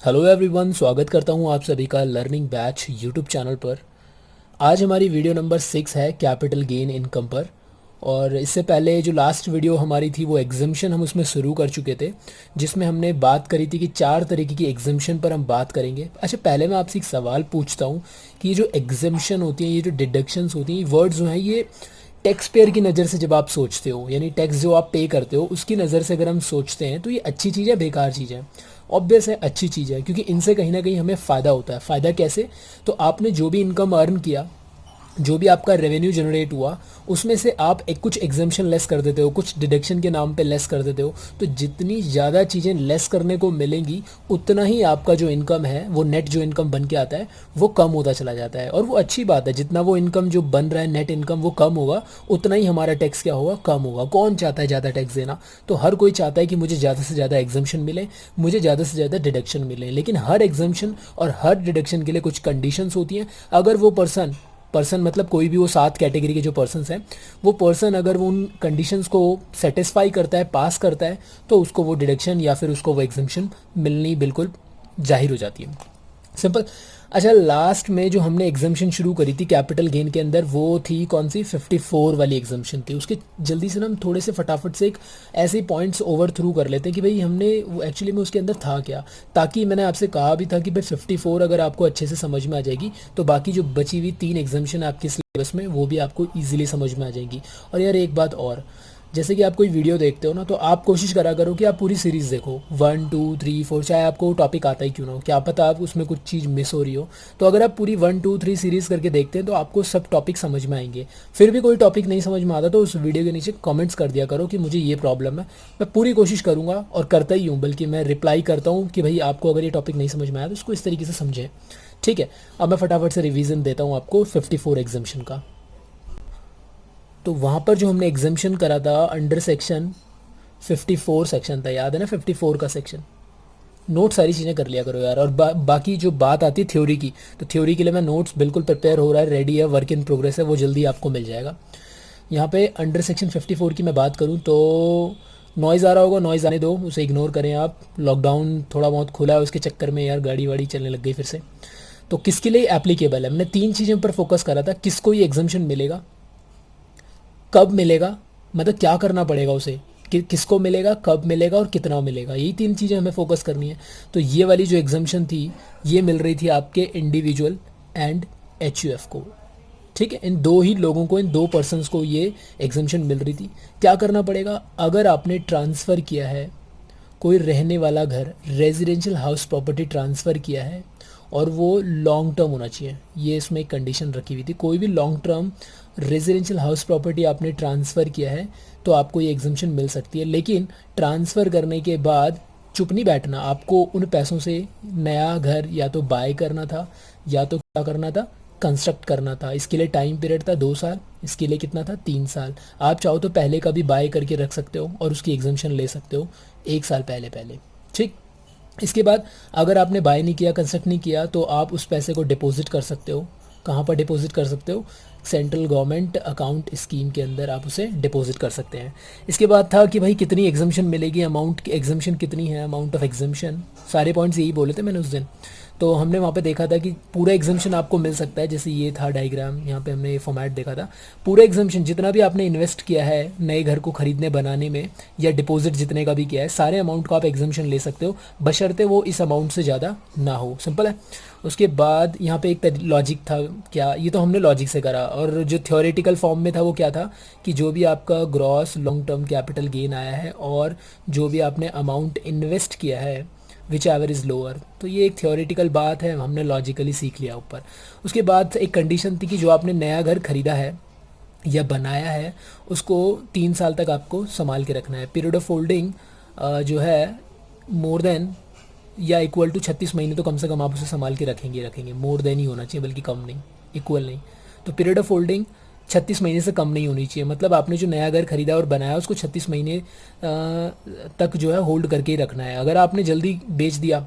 Hello everyone, स्वागत करता हूं आप सभी का लर्निंग बैच यूट्यूब चैनल पर। आज हमारी वीडियो नंबर 6 है कैपिटल गेन इनकम पर। और इससे पहले जो लास्ट वीडियो हमारी थी वो एग्जम्पशन हम उसमें शुरू कर चुके थे, जिसमें हमने बात करी थी कि 4 तरीके की एग्जम्पशन पर हम बात करेंगे। अच्छा, पहले मैं आपसे एक सवाल पूछता हूँ कि ये जो एग्जम्पशन होती हैं, ये जो डिडक्शंस होती हैं, वर्ड्स जो हैं ये टैक्स पेयर की नज़र से जब आप सोचते हो, यानी टैक्स जो आप पे करते हो उसकी नज़र से अगर हम सोचते हैं तो ये अच्छी चीज़ है बेकार चीज़ है? ऑब्वियस है अच्छी चीज़ है, क्योंकि इनसे कहीं ना कहीं हमें फ़ायदा होता है। फ़ायदा कैसे? तो आपने जो भी इनकम अर्न किया, जो भी आपका रेवेन्यू जनरेट हुआ, उसमें से आप एक कुछ एग्जाम्पशन लेस कर देते हो, कुछ डिडक्शन के नाम पे लेस कर देते हो। तो जितनी ज़्यादा चीज़ें लेस करने को मिलेंगी, उतना ही आपका जो इनकम है, वो नेट जो इनकम बन के आता है वो कम होता चला जाता है। और वो अच्छी बात है, जितना वो इनकम जो बन रहा है नेट इनकम वो कम होगा, उतना ही हमारा टैक्स क्या होगा, कम होगा। कौन चाहता है ज़्यादा टैक्स देना? तो हर कोई चाहता है कि मुझे ज़्यादा से ज़्यादा एग्जाम्पशन मिले, मुझे ज़्यादा से ज़्यादा डिडक्शन मिले। लेकिन हर एग्जाम्पशन और हर डिडक्शन के लिए कुछ कंडीशंस होती हैं। अगर वो पर्सन पर्सन मतलब कोई भी वो 7 कैटेगरी के जो पर्सन्स हैं, वो पर्सन अगर वो उन कंडीशंस को सेटिस्फाई करता है, पास करता है, तो उसको वो डिडक्शन या फिर उसको वो एग्जम्पशन मिलनी बिल्कुल जाहिर हो जाती है। सिंपल। अच्छा, लास्ट में जो हमने एग्जाम्पशन शुरू करी थी कैपिटल गेन के अंदर, वो थी कौन सी? 54 वाली एग्जाम्पशन थी। उसके जल्दी से ना हम थोड़े से फटाफट से एक ऐसे पॉइंट्स ओवर थ्रू कर लेते हैं कि भाई हमने वो एक्चुअली में उसके अंदर था क्या। ताकि मैंने आपसे कहा भी था कि भाई 54 अगर आपको अच्छे से समझ में आ जाएगी तो बाकी जो बची हुई 3 एग्जाम्पशन आपके सिलेबस में वो भी आपको ईजिली समझ में आ जाएंगी। और यार एक बात और, जैसे कि आप कोई वीडियो देखते हो ना, तो आप कोशिश करा करो कि आप पूरी सीरीज़ देखो, 1 2 3 4, चाहे आपको टॉपिक आता ही क्यों ना हो, क्या पता आप उसमें कुछ चीज़ मिस हो रही हो। तो अगर आप पूरी 1 2 3 सीरीज़ करके देखते हैं तो आपको सब टॉपिक समझ में आएंगे। फिर भी कोई टॉपिक नहीं समझ में आता तो उस वीडियो के नीचे कमेंट्स कर दिया करो कि मुझे ये प्रॉब्लम है। मैं पूरी कोशिश करूँगा और करता ही हूँ, बल्कि मैं रिप्लाई करता हूँ कि भाई आपको अगर ये टॉपिक नहीं समझ में आया तो उसको इस तरीके से समझें। ठीक है, अब मैं फटाफट से रिवीजन देता हूँ आपको 54 एग्जाम्पशन का। तो वहाँ पर जो हमने एग्जाम्पशन करा था अंडर सेक्शन 54 सेक्शन था, याद है ना? 54 का सेक्शन। नोट सारी चीज़ें कर लिया करो यार। और बाकी जो बात आती है थ्योरी की, तो थ्योरी के लिए मैं नोट्स बिल्कुल प्रिपेयर हो रहा है, रेडी है, वर्क इन प्रोग्रेस है, वो जल्दी आपको मिल जाएगा। यहाँ पे अंडर सेक्शन 54 की मैं बात करूँ तो नॉइज़ आ रहा होगा, नॉइज़ आने दो, उसे इग्नोर करें आप। लॉकडाउन थोड़ा बहुत खुला है, उसके चक्कर में यार गाड़ी वाड़ी चलने लग गई फिर से। तो किसके लिए एप्लीकेबल है? मैंने 3 चीज़ों पर फोकस करा था। किसको ये एग्जाम्पशन मिलेगा, कब मिलेगा, मतलब क्या करना पड़ेगा उसे, किसको मिलेगा, कब मिलेगा और कितना मिलेगा, यही 3 चीज़ें हमें फोकस करनी है। तो ये वाली जो एग्जाम्पशन थी ये मिल रही थी आपके इंडिविजुअल एंड एचयूएफ को। ठीक है, इन दो ही लोगों को, इन 2 पर्सन्स को ये एग्जाम्पशन मिल रही थी। क्या करना पड़ेगा? अगर आपने ट्रांसफ़र किया है कोई रहने वाला घर, रेजिडेंशियल हाउस प्रॉपर्टी ट्रांसफ़र किया है, और वो लॉन्ग टर्म होना चाहिए, ये इसमें एक कंडीशन रखी हुई थी। कोई भी long term residential house property आपने ट्रांसफ़र किया है तो आपको ये एग्जम्पशन मिल सकती है। लेकिन ट्रांसफ़र करने के बाद चुप नहीं बैठना, आपको उन पैसों से नया घर या तो बाय करना था या तो क्या करना था, कंस्ट्रक्ट करना था। इसके लिए टाइम पीरियड था 2 साल, इसके लिए कितना था, 3 साल। आप चाहो तो पहले का भी बाय करके रख सकते हो और उसकी एग्जम्पशन ले सकते हो 1 साल पहले पहले। ठीक। इसके बाद अगर आपने बाय नहीं किया, कंस्ट्रक्ट नहीं किया, तो आप उस पैसे को डिपॉजिट कर सकते हो। कहाँ पर डिपॉजिट कर सकते हो? सेंट्रल गवर्नमेंट अकाउंट स्कीम के अंदर आप उसे डिपॉजिट कर सकते हैं। इसके बाद था कि भाई कितनी एग्जम्पशन मिलेगी, अमाउंट की एग्जम्पशन कितनी है, अमाउंट ऑफ एग्जम्पशन, सारे पॉइंट्स यही बोले थे मैंने उस दिन। तो हमने वहाँ पे देखा था कि पूरा एग्जम्पशन आपको मिल सकता है। जैसे ये था डायग्राम, यहाँ पे हमने ये फॉर्मेट देखा था। पूरा एग्जम्पशन जितना भी आपने इन्वेस्ट किया है नए घर को खरीदने बनाने में, या डिपॉजिट जितने का भी किया है, सारे अमाउंट को आप एग्जम्पशन ले सकते हो, बशर्ते वो इस अमाउंट से ज़्यादा ना हो। सिंपल है। उसके बाद यहाँ पे एक लॉजिक था, क्या ये तो हमने लॉजिक से करा। और जो थ्योरेटिकल फॉर्म में था वो क्या था कि जो भी आपका gross long term capital gain आया है और जो भी आपने अमाउंट इन्वेस्ट किया है विच एवर इज़ लोअर, तो ये एक थ्योरेटिकल बात है, हमने लॉजिकली सीख लिया ऊपर। उसके बाद एक कंडीशन थी कि जो आपने नया घर खरीदा है या बनाया है उसको 3 साल तक आपको संभाल के रखना है। पीरियड ऑफ होल्डिंग जो है मोर देन या इक्वल टू 36 महीने तो कम से कम आप उसे संभाल के रखेंगे। मोर देन ही होना चाहिए, बल्कि कम नहीं, इक्वल नहीं। तो पीरियड ऑफ होल्डिंग 36 महीने से कम नहीं होनी चाहिए। मतलब आपने जो नया घर खरीदा और बनाया उसको 36 महीने तक जो है होल्ड करके ही रखना है। अगर आपने जल्दी बेच दिया,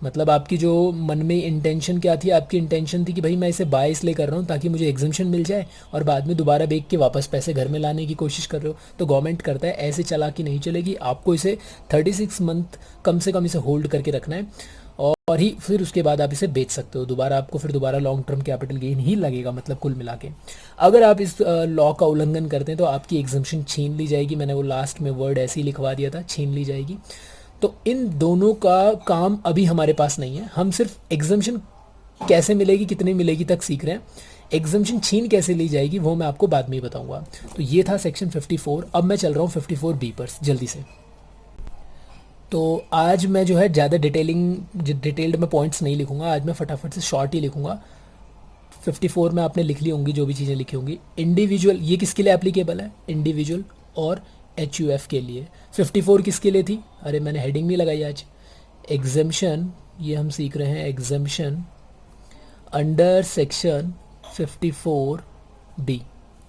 मतलब आपकी जो मन में इंटेंशन क्या थी, आपकी इंटेंशन थी कि भाई मैं इसे बाय इसलिए कर रहा हूँ ताकि मुझे एग्जम्पशन मिल जाए, और बाद में दोबारा बेच के वापस पैसे घर में लाने की कोशिश कर रहे हो, तो गवर्नमेंट करता है ऐसे चालाकी नहीं चलेगी, आपको इसे 36 मंथ कम से कम इसे होल्ड करके रखना है। और ही फिर उसके बाद आप इसे बेच सकते हो दोबारा। आपको फिर दोबारा लॉन्ग टर्म कैपिटल गेन ही लगेगा, मतलब कुल मिला के। अगर आप इस लॉ का उल्लंघन करते हैं तो आपकी एग्जम्पशन छीन ली जाएगी। मैंने वो लास्ट में वर्ड ऐसे ही लिखवा दिया था, छीन ली जाएगी। तो इन दोनों का काम अभी हमारे पास नहीं है। हम सिर्फ एग्जम्पशन कैसे मिलेगी, कितनी मिलेगी तक सीख रहे हैं। एग्जम्पशन छीन कैसे ली जाएगी वो मैं आपको बाद में ही बताऊंगा। तो ये था सेक्शन 54। अब मैं चल रहा हूँ 54B पर जल्दी से। तो आज मैं जो है ज़्यादा डिटेल्ड में पॉइंट्स नहीं लिखूंगा, आज मैं फटाफट से शॉर्ट ही लिखूंगा। 54 में आपने लिख ली होंगी जो भी चीज़ें लिखी होंगी। इंडिविजुअल ये किसके लिए एप्लीकेबल है, इंडिविजुअल और HUF के लिए। 54 किसके लिए थी, अरे मैंने हेडिंग नहीं लगाई आज। एग्जम्पशन, ये हम सीख रहे हैं एग्जम्पशन अंडर सेक्शन 54D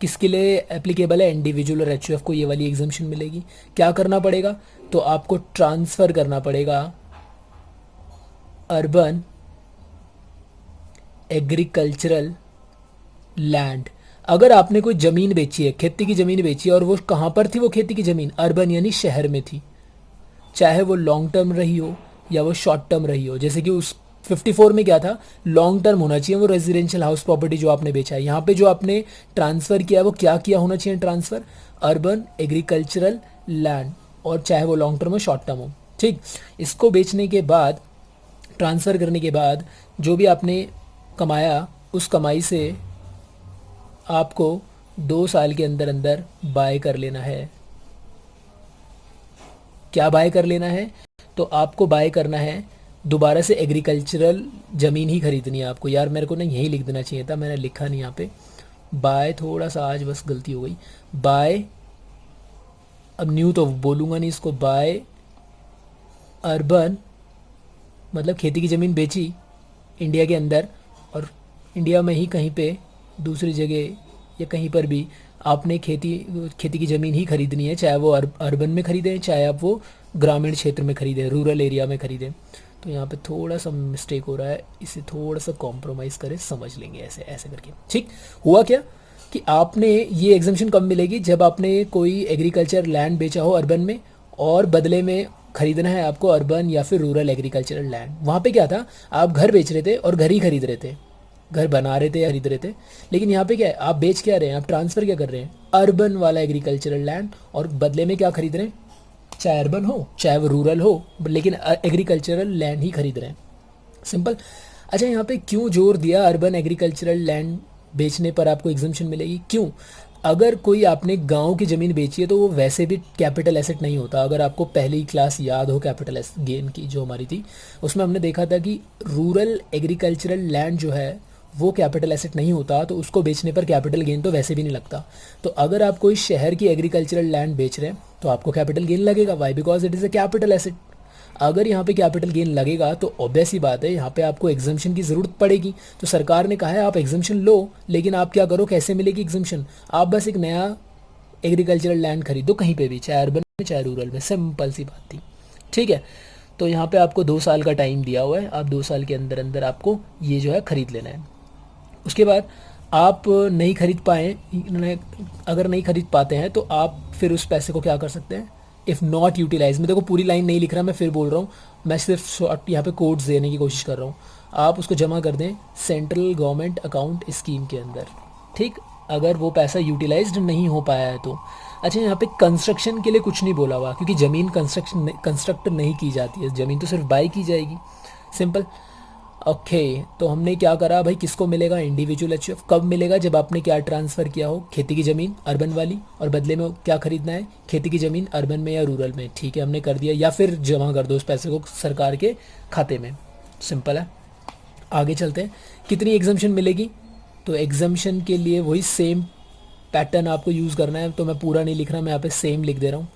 किसके लिए एप्लीकेबल है, इंडिविजुअल और HUF को ये वाली एग्जम्पशन मिलेगी। क्या करना पड़ेगा, तो आपको ट्रांसफ़र करना पड़ेगा अर्बन एग्रीकल्चरल लैंड। अगर आपने कोई ज़मीन बेची है, खेती की ज़मीन बेची है, और वो कहाँ पर थी वो खेती की ज़मीन, अर्बन यानी शहर में थी, चाहे वो लॉन्ग टर्म रही हो या वो शॉर्ट टर्म रही हो। जैसे कि उस 54 में क्या था, लॉन्ग टर्म होना चाहिए वो रेजिडेंशियल हाउस प्रॉपर्टी जो आपने बेचा है। यहाँ पे जो आपने ट्रांसफ़र किया है वो क्या किया होना चाहिए ट्रांसफ़र, अर्बन एग्रीकल्चरल लैंड, और चाहे वो लॉन्ग टर्म हो शॉर्ट टर्म हो। ठीक, इसको बेचने के बाद, ट्रांसफ़र करने के बाद जो भी आपने कमाया उस कमाई से आपको 2 साल के अंदर अंदर बाय कर लेना है। क्या बाय कर लेना है, तो आपको बाय करना है दोबारा से एग्रीकल्चरल ज़मीन ही खरीदनी है आपको। यार मेरे को ना यहीं लिख देना चाहिए था, मैंने लिखा नहीं यहाँ पे। बाय, थोड़ा सा आज बस गलती हो गई। बाय, अब न्यू तो बोलूँगा नहीं इसको, बाय अर्बन, मतलब खेती की ज़मीन बेची इंडिया के अंदर, और इंडिया में ही कहीं पे दूसरी जगह या कहीं पर भी आपने खेती की ज़मीन ही खरीदनी है, चाहे वो अर्बन में खरीदें, चाहे आप वो ग्रामीण क्षेत्र में खरीदें, रूरल एरिया में खरीदें। तो यहाँ पे थोड़ा सा मिस्टेक हो रहा है, इसे थोड़ा सा कॉम्प्रोमाइज़ करें, समझ लेंगे ऐसे ऐसे करके। ठीक हुआ क्या कि आपने ये एग्जम्पशन कब मिलेगी, जब आपने कोई एग्रीकल्चर लैंड बेचा हो अर्बन में, और बदले में खरीदना है आपको अर्बन या फिर रूरल एग्रीकल्चरल लैंड। वहाँ पे क्या था, आप घर बेच रहे थे और घर ही खरीद रहे थे, घर बना रहे थे या खरीद रहे थे। लेकिन यहाँ पे क्या है, आप बेच क्या रहे हैं, आप ट्रांसफ़र क्या कर रहे हैं, अर्बन वाला एग्रीकल्चरल लैंड, और बदले में क्या खरीद रहे हैं, चाहे अर्बन हो चाहे वो रूरल हो, लेकिन एग्रीकल्चरल लैंड ही खरीद रहे हैं। सिंपल। अच्छा, यहाँ पे क्यों जोर दिया अर्बन एग्रीकल्चरल लैंड बेचने पर आपको एग्जम्पशन मिलेगी, क्यों? अगर कोई आपने गांव की ज़मीन बेची है तो वो वैसे भी कैपिटल एसेट नहीं होता। अगर आपको पहली क्लास याद हो कैपिटल गेन की जो हमारी थी, उसमें हमने देखा था कि रूरल एग्रीकल्चरल लैंड जो है वो कैपिटल एसेट नहीं होता, तो उसको बेचने पर कैपिटल गेन तो वैसे भी नहीं लगता। तो अगर आप कोई शहर की एग्रीकल्चरल लैंड बेच रहे हैं तो आपको कैपिटल गेन लगेगा। Why, because it is a capital asset. अगर यहाँ पे कैपिटल गेन लगेगा तो ऑब्वियस ही बात है यहाँ पे आपको एग्जम्पशन की ज़रूरत पड़ेगी। तो सरकार ने कहा है आप एग्जम्पशन लो, लेकिन आप क्या करो, कैसे मिलेगी एग्जम्पशन, आप बस एक नया एग्रीकल्चरल लैंड खरीदो कहीं पे भी, चाहे अर्बन में चाहे रूरल में। सिंपल सी बात थी। ठीक है, तो यहाँ पे आपको 2 साल का टाइम दिया हुआ है, आप 2 साल के अंदर अंदर आपको ये जो है ख़रीद लेना है। उसके बाद आप नहीं खरीद पाए, अगर नहीं खरीद पाते हैं तो आप फिर उस पैसे को क्या कर सकते हैं, इफ़ नॉट यूटिलाइज। मैं देखो पूरी लाइन नहीं लिख रहा, मैं फिर बोल रहा हूँ, मैं सिर्फ शॉर्ट यहाँ पे कोड्स देने की कोशिश कर रहा हूँ। आप उसको जमा कर दें सेंट्रल गवर्नमेंट अकाउंट स्कीम के अंदर। ठीक, अगर वो पैसा यूटिलाइज्ड नहीं हो पाया है तो। अच्छा, यहाँ पे कंस्ट्रक्शन के लिए कुछ नहीं बोला हुआ, क्योंकि ज़मीन कंस्ट्रक्ट नहीं की जाती है, ज़मीन तो सिर्फ बाई की जाएगी। सिंपल। ओके, तो हमने क्या करा भाई, किसको मिलेगा, इंडिविजुअल HUF। कब मिलेगा, जब आपने क्या ट्रांसफ़र किया हो, खेती की ज़मीन अर्बन वाली, और बदले में क्या खरीदना है, खेती की ज़मीन अर्बन में या रूरल में। ठीक है, हमने कर दिया, या फिर जमा कर दो उस पैसे को सरकार के खाते में। सिंपल है। आगे चलते हैं, कितनी एग्जम्पशन मिलेगी, तो एग्जम्पशन के लिए वही सेम पैटर्न आपको यूज़ करना है। तो मैं पूरा नहीं लिख रहा, मैं यहाँ पे सेम लिख दे रहा हूँ।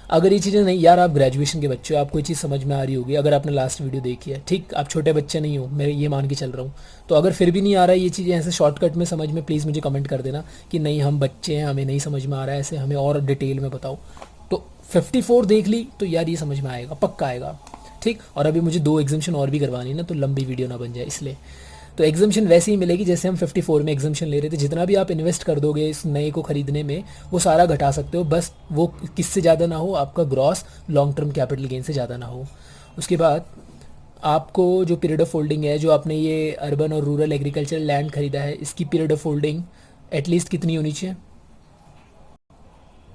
अगर ये चीज़ें नहीं, यार आप ग्रेजुएशन के बच्चे हो, आपको ये चीज़ समझ में आ रही होगी अगर आपने लास्ट वीडियो देखी है। ठीक, आप छोटे बच्चे नहीं हो, मैं ये मान के चल रहा हूँ। तो अगर फिर भी नहीं आ रहा है ये चीज़ें ऐसे शॉर्टकट में समझ में, प्लीज़ मुझे कमेंट कर देना कि नहीं हम बच्चे हैं, हमें नहीं समझ में आ रहा है, ऐसे हमें और डिटेल में बताओ। तो 54 देख ली तो यार ये समझ में आएगा, पक्का आएगा। ठीक, और अभी मुझे 2 एग्जम्पशन और भी करवानी ना, तो लंबी वीडियो ना बन जाए इसलिए। तो एग्जम्पशन वैसे ही मिलेगी जैसे हम 54 में एग्जम्पशन ले रहे थे। जितना भी आप इन्वेस्ट कर दोगे इस नए को ख़रीदने में, वो सारा घटा सकते हो, बस वो किससे ज़्यादा ना हो, आपका gross long term capital gain से ज़्यादा ना हो। उसके बाद आपको जो पीरियड ऑफ होल्डिंग है, जो आपने ये अर्बन और रूरल एग्रीकल्चरल लैंड खरीदा है, इसकी पीरियड ऑफ होल्डिंग एटलीस्ट कितनी होनी चाहिए?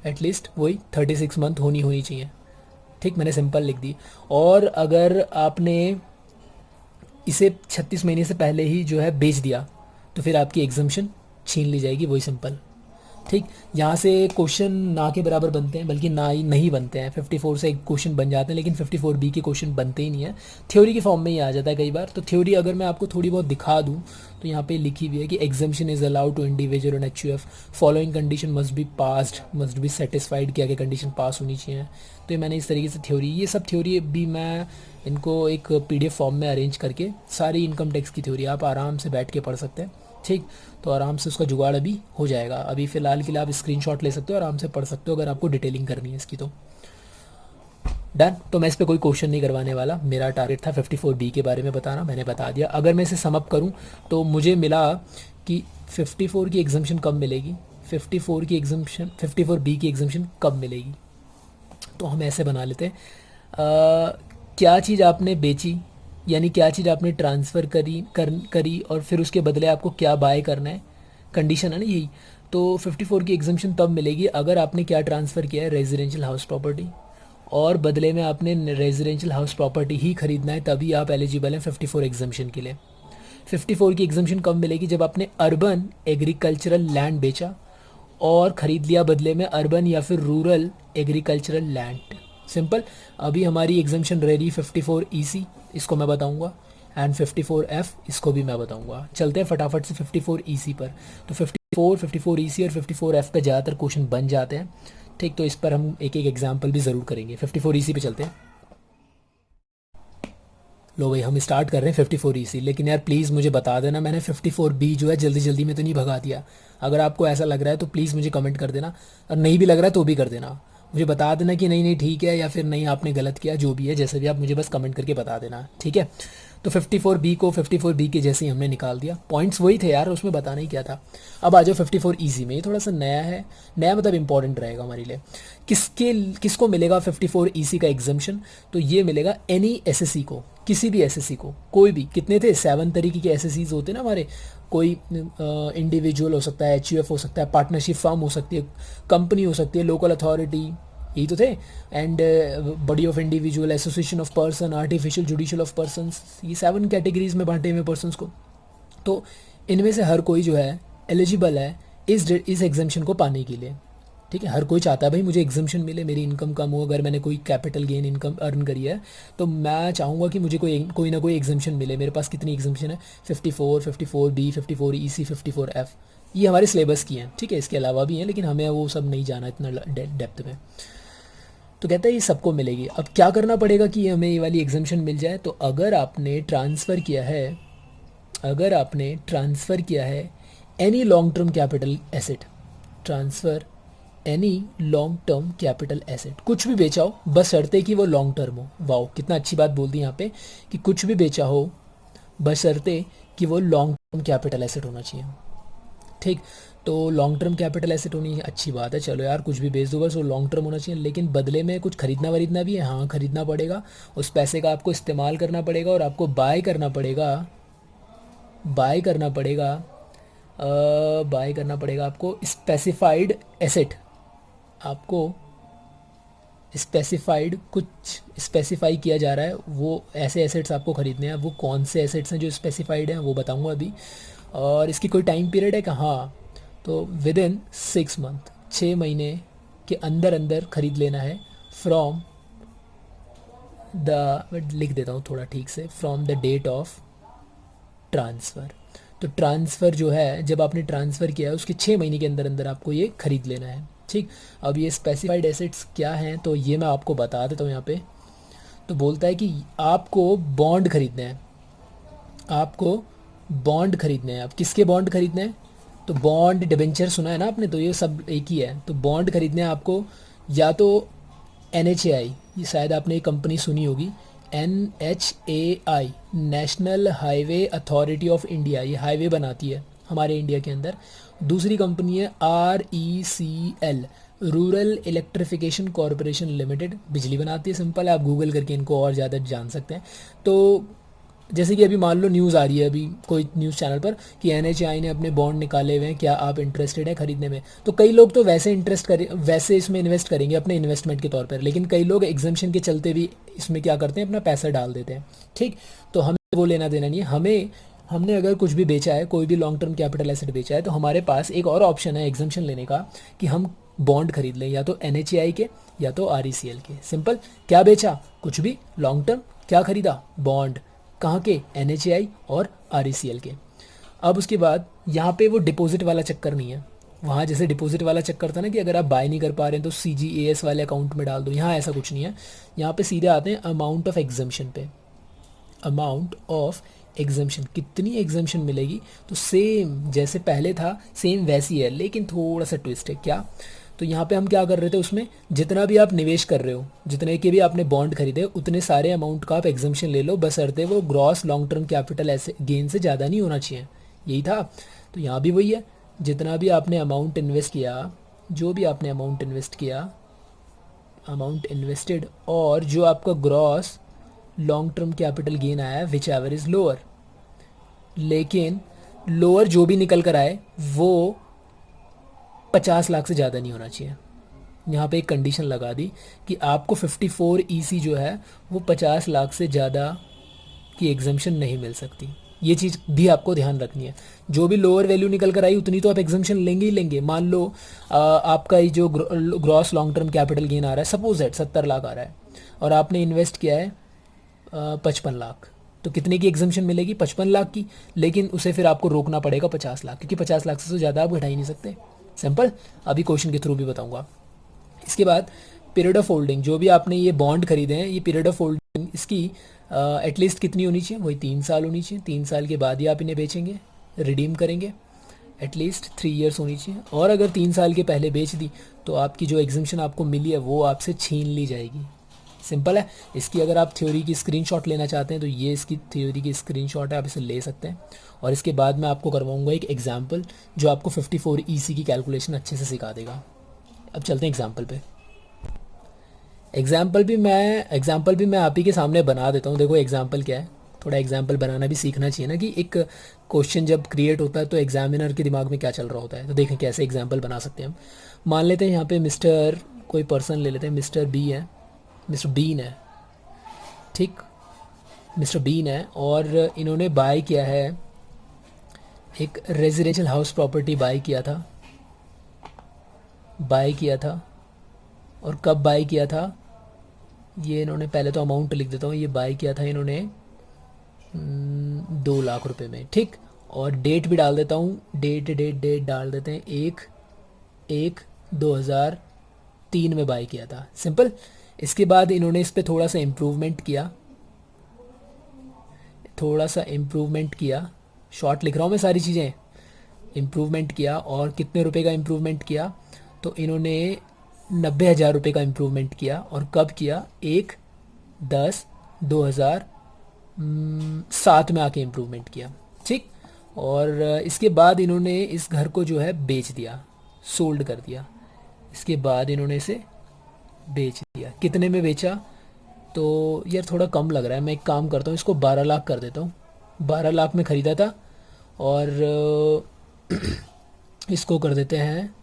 एटलीस्ट वही 36 मंथ होनी चाहिए। ठीक, मैंने सिंपल लिख दी। और अगर आपने इसे 36 महीने से पहले ही जो है बेच दिया तो फिर आपकी एग्जम्पशन छीन ली जाएगी, वही सिंपल। ठीक, यहाँ से क्वेश्चन ना के बराबर बनते हैं, बल्कि ना ही नहीं बनते हैं। 54 से एक क्वेश्चन बन जाते हैं, लेकिन 54B के क्वेश्चन बनते ही नहीं है, थ्योरी के फॉर्म में ही आ जाता है कई बार। तो थ्योरी अगर मैं आपको थोड़ी बहुत दिखा दूँ तो यहाँ पे लिखी हुई है कि exemption is allowed to individual and HUF, following condition must be passed, must be satisfied, कि आगे कंडीशन पास होनी चाहिए। तो ये मैंने इस तरीके से थ्योरी, ये सब थ्योरी भी मैं इनको एक PDF फॉर्म में अरेंज करके, सारी इनकम टैक्स की थ्योरी आप आराम से बैठ के पढ़ सकते हैं। ठीक, तो आराम से उसका जुगाड़ अभी हो जाएगा। अभी फ़िलहाल के लिए आप स्क्रीनशॉट ले सकते हो, आराम से पढ़ सकते हो अगर आपको डिटेलिंग करनी है इसकी तो। डन। तो मैं इस पर कोई क्वेश्चन नहीं करवाने वाला, मेरा टारगेट था 54B के बारे में बताना, मैंने बता दिया। अगर मैं इसे समअप करूं तो मुझे मिला कि 54 की एग्जम्पशन कब मिलेगी, 54B की एग्जम्पशन कब मिलेगी। तो हम ऐसे बना लेते हैं, क्या चीज़ आपने बेची, यानी क्या चीज़ आपने ट्रांसफ़र करी और फिर उसके बदले आपको क्या बाय करना है, कंडीशन है ना यही। तो 54 की एग्जम्पशन तब मिलेगी अगर आपने क्या ट्रांसफ़र किया है, रेजिडेंशियल हाउस प्रॉपर्टी, और बदले में आपने रेजिडेंशियल हाउस प्रॉपर्टी ही खरीदना है, तभी आप एलिजिबल हैं 54 एग्जम्पशन के लिए। 54 की एग्जम्पशन कब मिलेगी, जब आपने अर्बन एग्रीकल्चरल लैंड बेचा और ख़रीद लिया बदले में अर्बन या फिर रूरल एग्रीकल्चरल लैंड। सिंपल। अभी हमारी एग्जम्पशन रही 54EC, इसको मैं बताऊंगा, एंड 54F, इसको भी मैं बताऊंगा। चलते हैं फटाफट से 54EC पर। तो 54, 54EC और 54F का ज़्यादातर क्वेश्चन बन जाते हैं। ठीक, तो इस पर हम एक एक एग्जाम्पल भी ज़रूर करेंगे। 54EC पे चलते हैं। लो भाई, हम स्टार्ट कर रहे हैं 54EC, लेकिन यार प्लीज़ मुझे बता देना, मैंने 54B जो है जल्दी जल्दी में तो नहीं भगा दिया। अगर आपको ऐसा लग रहा है तो प्लीज़ मुझे कमेंट कर देना, और नहीं भी लग रहा है तो भी कर देना, मुझे बता देना कि नहीं नहीं ठीक है, या फिर नहीं आपने गलत किया, जो भी है, जैसे भी आप मुझे बस कमेंट करके बता देना, ठीक है। तो 54B को 54B के जैसे ही हमने निकाल दिया, पॉइंट्स वही थे यार, उसमें बताना ही क्या था। अब आ जाओ 54EC में, ये थोड़ा सा नया है, नया मतलब इंपॉर्टेंट रहेगा हमारे लिए। किसको मिलेगा 54EC का एग्जम्पशन, तो ये मिलेगा एनी SSC को, किसी भी SSC को, कोई भी। कितने थे, 7 तरीके के SSCs होते हैं ना हमारे। कोई इंडिविजुअल हो सकता है, HUF हो सकता है, पार्टनरशिप फर्म हो सकती है, कंपनी हो सकती है, लोकल अथॉरिटी, यही तो थे, and body of individual, association of person, artificial judicial of persons, ये 7 कैटेगरीज में बांटे हुए पर्सन्स को। तो इनमें से हर कोई जो है एलिजिबल है इस एग्जम्पशन को पाने के लिए। ठीक है, हर कोई चाहता है भाई मुझे एग्जम्पशन मिले, मेरी इनकम कम हो, अगर मैंने कोई कैपिटल गेन इनकम अर्न करी है तो मैं चाहूँगा कि मुझे कोई ना कोई एग्जम्पशन मिले। मेरे पास कितनी एग्जम्पशन है, 54, 54B, 54EC, 54F, ये हमारे सिलेबस की हैं। ठीक है, इसके अलावा भी हैं, लेकिन हमें वो सब नहीं जाना इतना डेप्थ में। तो कहता है ये सबको मिलेगी। अब क्या करना पड़ेगा कि हमें ये वाली एग्जम्पशन मिल जाए, तो अगर आपने ट्रांसफ़र किया है any long term capital asset, transfer any long term capital asset, कुछ भी बेचा हो बशर्ते कि वो लॉन्ग टर्म हो। वाओ, कितना अच्छी बात बोल दी यहाँ पे कि कुछ भी बेचा हो बशर्ते कि वो लॉन्ग टर्म कैपिटल एसेट होना चाहिए। ठीक, तो लॉन्ग टर्म कैपिटल एसेट होनी अच्छी बात है, चलो यार कुछ भी बेच दो बस वो लॉन्ग टर्म होना चाहिए, लेकिन बदले में कुछ खरीदना वरीदना भी है। हाँ, खरीदना पड़ेगा, उस पैसे का आपको इस्तेमाल करना पड़ेगा, और आपको बाय करना पड़ेगा आपको स्पेसिफाइड एसेट। आपको स्पेसिफाइड, कुछ स्पेसिफाई किया जा रहा है, वो ऐसे एसेट्स आपको खरीदने हैं। वो कौन से एसेट्स हैं जो स्पेसिफाइड हैं वो बताऊंगा अभी। और इसकी कोई टाइम पीरियड है कि हाँ, तो विद इन 6 मंथ, 6 महीने के अंदर अंदर ख़रीद लेना है। फ्रॉम द, लिख देता हूँ थोड़ा ठीक से, from the date of transfer. तो ट्रांसफ़र जो है, जब आपने ट्रांसफ़र किया है उसके 6 महीने के अंदर अंदर आपको ये ख़रीद लेना है। ठीक, अब ये स्पेसिफाइड एसेट्स क्या हैं तो ये मैं आपको बता देता हूँ यहाँ पे। तो बोलता है कि आपको बॉन्ड खरीदने हैं, आप किसके बॉन्ड खरीदने हैं, तो बॉन्ड डिबेंचर सुना है ना आपने, तो ये सब एक ही है। तो बॉन्ड खरीदने हैं आपको, या तो NHAI, ये शायद आपने ये कंपनी सुनी होगी, NHAI, national highway authority of India, ये हाईवे बनाती है हमारे इंडिया के अंदर। दूसरी कंपनी है RECL, rural electrification corporation limited बिजली बनाती है। सिंपल है, आप गूगल करके इनको और ज़्यादा जान सकते हैं। तो जैसे कि अभी मान लो न्यूज़ आ रही है अभी कोई न्यूज़ चैनल पर कि एनएचएआई ने अपने बॉन्ड निकाले हुए हैं, क्या आप इंटरेस्टेड हैं खरीदने में? तो कई लोग तो वैसे इसमें इन्वेस्ट करेंगे अपने इन्वेस्टमेंट के तौर पर, लेकिन कई लोग एग्जाम्शन के चलते भी इसमें क्या करते हैं, अपना पैसा डाल देते हैं। ठीक, तो हमें वो लेना देना नहीं है। हमने अगर कुछ भी बेचा है, कोई भी लॉन्ग टर्म कैपिटल एसेट बेचा है, तो हमारे पास एक और ऑप्शन है एग्जाम्शन लेने का कि हम बॉन्ड खरीद लें, या तो एनएचएआई के या तो आरईसीएल के। सिंपल, क्या बेचा? कुछ भी लॉन्ग टर्म। क्या खरीदा? बॉन्ड। कहाँ के? एनएचएआई और आरईसीएल के। अब उसके बाद यहाँ पे वो डिपॉजिट वाला चक्कर नहीं है। वहाँ जैसे डिपॉजिट वाला चक्कर था ना कि अगर आप बाय नहीं कर पा रहे हैं तो सीजीएएस वाले अकाउंट में डाल दो, यहाँ ऐसा कुछ नहीं है। यहाँ पे सीधे आते हैं अमाउंट ऑफ एग्जाम्शन पे। अमाउंट ऑफ एग्जाम्शन, कितनी एग्जाम्शन मिलेगी? तो सेम जैसे पहले था सेम वैसी है, लेकिन थोड़ा सा ट्विस्ट है। क्या? तो यहाँ पे हम क्या कर रहे थे, उसमें जितना भी आप निवेश कर रहे हो, जितने के भी आपने बॉन्ड खरीदे, उतने सारे अमाउंट का आप एग्जाम्शन ले लो, बशर्ते वो ग्रॉस लॉन्ग टर्म कैपिटल ऐसे गेन से ज़्यादा नहीं होना चाहिए। यही था। तो यहाँ भी वही है, जितना भी आपने अमाउंट इन्वेस्ट किया, जो भी आपने अमाउंट इन्वेस्ट किया, अमाउंट इन्वेस्टेड, और जो आपका gross long term capital gain आया विच एवर इज़ लोअर, लेकिन लोअर जो भी निकल कर आए वो 50 लाख से ज़्यादा नहीं होना चाहिए। यहाँ पे एक कंडीशन लगा दी कि आपको 54 ईसी जो है वो 50 लाख से ज़्यादा की एग्जाम्शन नहीं मिल सकती। ये चीज़ भी आपको ध्यान रखनी है। जो भी लोअर वैल्यू निकल कर आई उतनी तो आप एग्जाम्शन लेंगे ही लेंगे। मान लो आपका ये जो gross long term capital gain आ रहा है, सपोज दैट 70 लाख आ रहा है, और आपने इन्वेस्ट किया है 55 लाख, तो कितने की एग्जाम्शन मिलेगी? 55 लाख की। लेकिन उसे फिर आपको रोकना पड़ेगा 50 लाख, क्योंकि 50 लाख से तो ज़्यादा आप घटा ही नहीं सकते। सिंपल, अभी क्वेश्चन के थ्रू भी बताऊंगा। इसके बाद पीरियड ऑफ होल्डिंग, जो भी आपने ये बॉन्ड खरीदे हैं, ये पीरियड ऑफ होल्डिंग इसकी एटलीस्ट कितनी होनी चाहिए? वही 3 साल होनी चाहिए। 3 साल के बाद ही आप इन्हें बेचेंगे, रिडीम करेंगे। एटलीस्ट 3 ईयर्स होनी चाहिए। और अगर 3 साल के पहले बेच दी तो आपकी जो एग्जाम्शन आपको मिली है वो आपसे छीन ली जाएगी। सिंपल है। इसकी अगर आप थ्योरी की स्क्रीनशॉट लेना चाहते हैं तो ये इसकी थ्योरी की स्क्रीनशॉट है, आप इसे ले सकते हैं। और इसके बाद मैं आपको करवाऊंगा एक एग्जाम्पल जो आपको 54 ईसी की कैलकुलेशन अच्छे से सिखा देगा। अब चलते हैं एग्जाम्पल पे। एग्जाम्पल भी मैं आप ही के सामने बना देता हूँ। देखो एग्जाम्पल क्या है, थोड़ा एग्जाम्पल बनाना भी सीखना चाहिए ना, कि एक क्वेश्चन जब क्रिएट होता है तो एग्जामिनर के दिमाग में क्या चल रहा होता है। तो देखें कैसे एग्जाम्पल बना सकते हैं हम। मान लेते हैं यहाँ पे मिस्टर कोई पर्सन ले लेते हैं, मिस्टर बी है, मिस्टर बीन है। ठीक, मिस्टर बीन है, और इन्होंने बाय किया है एक रेजिडेंशियल हाउस प्रॉपर्टी बाय किया था। और कब बाय किया था? ये इन्होंने, पहले तो अमाउंट लिख देता हूँ, ये बाय किया था इन्होंने 2 लाख रुपए में। ठीक, और डेट भी डाल देता हूँ, डेट डाल देते हैं, 1/1/2003 में बाय किया था। सिंपल। इसके बाद इन्होंने इस पर थोड़ा सा इम्प्रूवमेंट किया, शॉर्ट लिख रहा हूँ मैं सारी चीज़ें। इम्प्रूवमेंट किया, और कितने रुपए का इम्प्रूवमेंट किया? तो इन्होंने 90,000 रुपये का इम्प्रूवमेंट किया। और कब किया? 1/10/2007 में आके इम्प्रूवमेंट किया। ठीक, और इसके बाद इन्होंने इस घर को जो है बेच दिया, सोल्ड कर दिया। इसके बाद इन्होंने इसे बेच दिया। कितने में बेचा? तो यार थोड़ा कम लग रहा है, मैं एक काम करता हूँ, इसको 12 लाख कर देता हूँ। 12 लाख में ख़रीदा था, और इसको कर देते हैं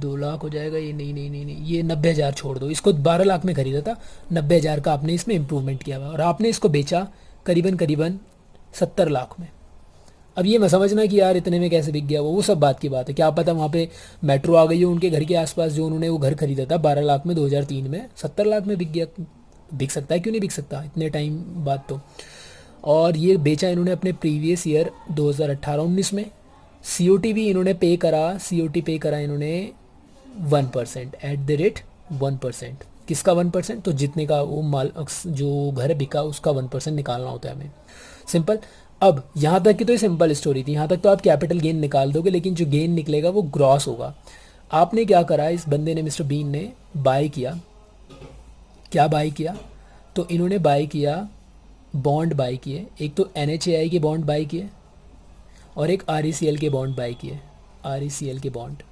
2 लाख हो जाएगा ये। नहीं, ये 90,000 छोड़ दो। इसको 12 लाख में ख़रीदा था, 90,000 का आपने इसमें इम्प्रूवमेंट किया हुआ, और आपने इसको बेचा करीबन 70 लाख में। अब ये मैं समझना कि यार इतने में कैसे बिक गया, वो सब बात की बात है। क्या पता वहाँ पे मेट्रो आ गई हो उनके घर के आसपास, जो उन्होंने वो घर खरीदा था 12 लाख में 2003 में, 70 लाख में बिक गया। बिक सकता है, क्यों नहीं बिक सकता इतने टाइम बाद तो। और ये बेचा इन्होंने अपने प्रीवियस ईयर 2018-19 में। सीओटी भी इन्होंने पे करा इन्होंने 1% @1%। किसका 1%? तो जितने का वो माल, जो घर बिका उसका 1% निकालना होता है हमें। सिंपल। अब यहाँ तक की तो ये सिंपल स्टोरी थी, यहाँ तक तो आप कैपिटल गेन निकाल दोगे, लेकिन जो गेन निकलेगा वो ग्रॉस होगा। आपने क्या करा, इस बंदे ने, मिस्टर बीन ने बाय किया। क्या बाय किया? तो इन्होंने बाय किया, बॉन्ड बाय किए। एक तो एनएचएआई के बॉन्ड बाय किए, और एक आरईसीएल के बॉन्ड बाय किए। आरईसीएल के बॉन्ड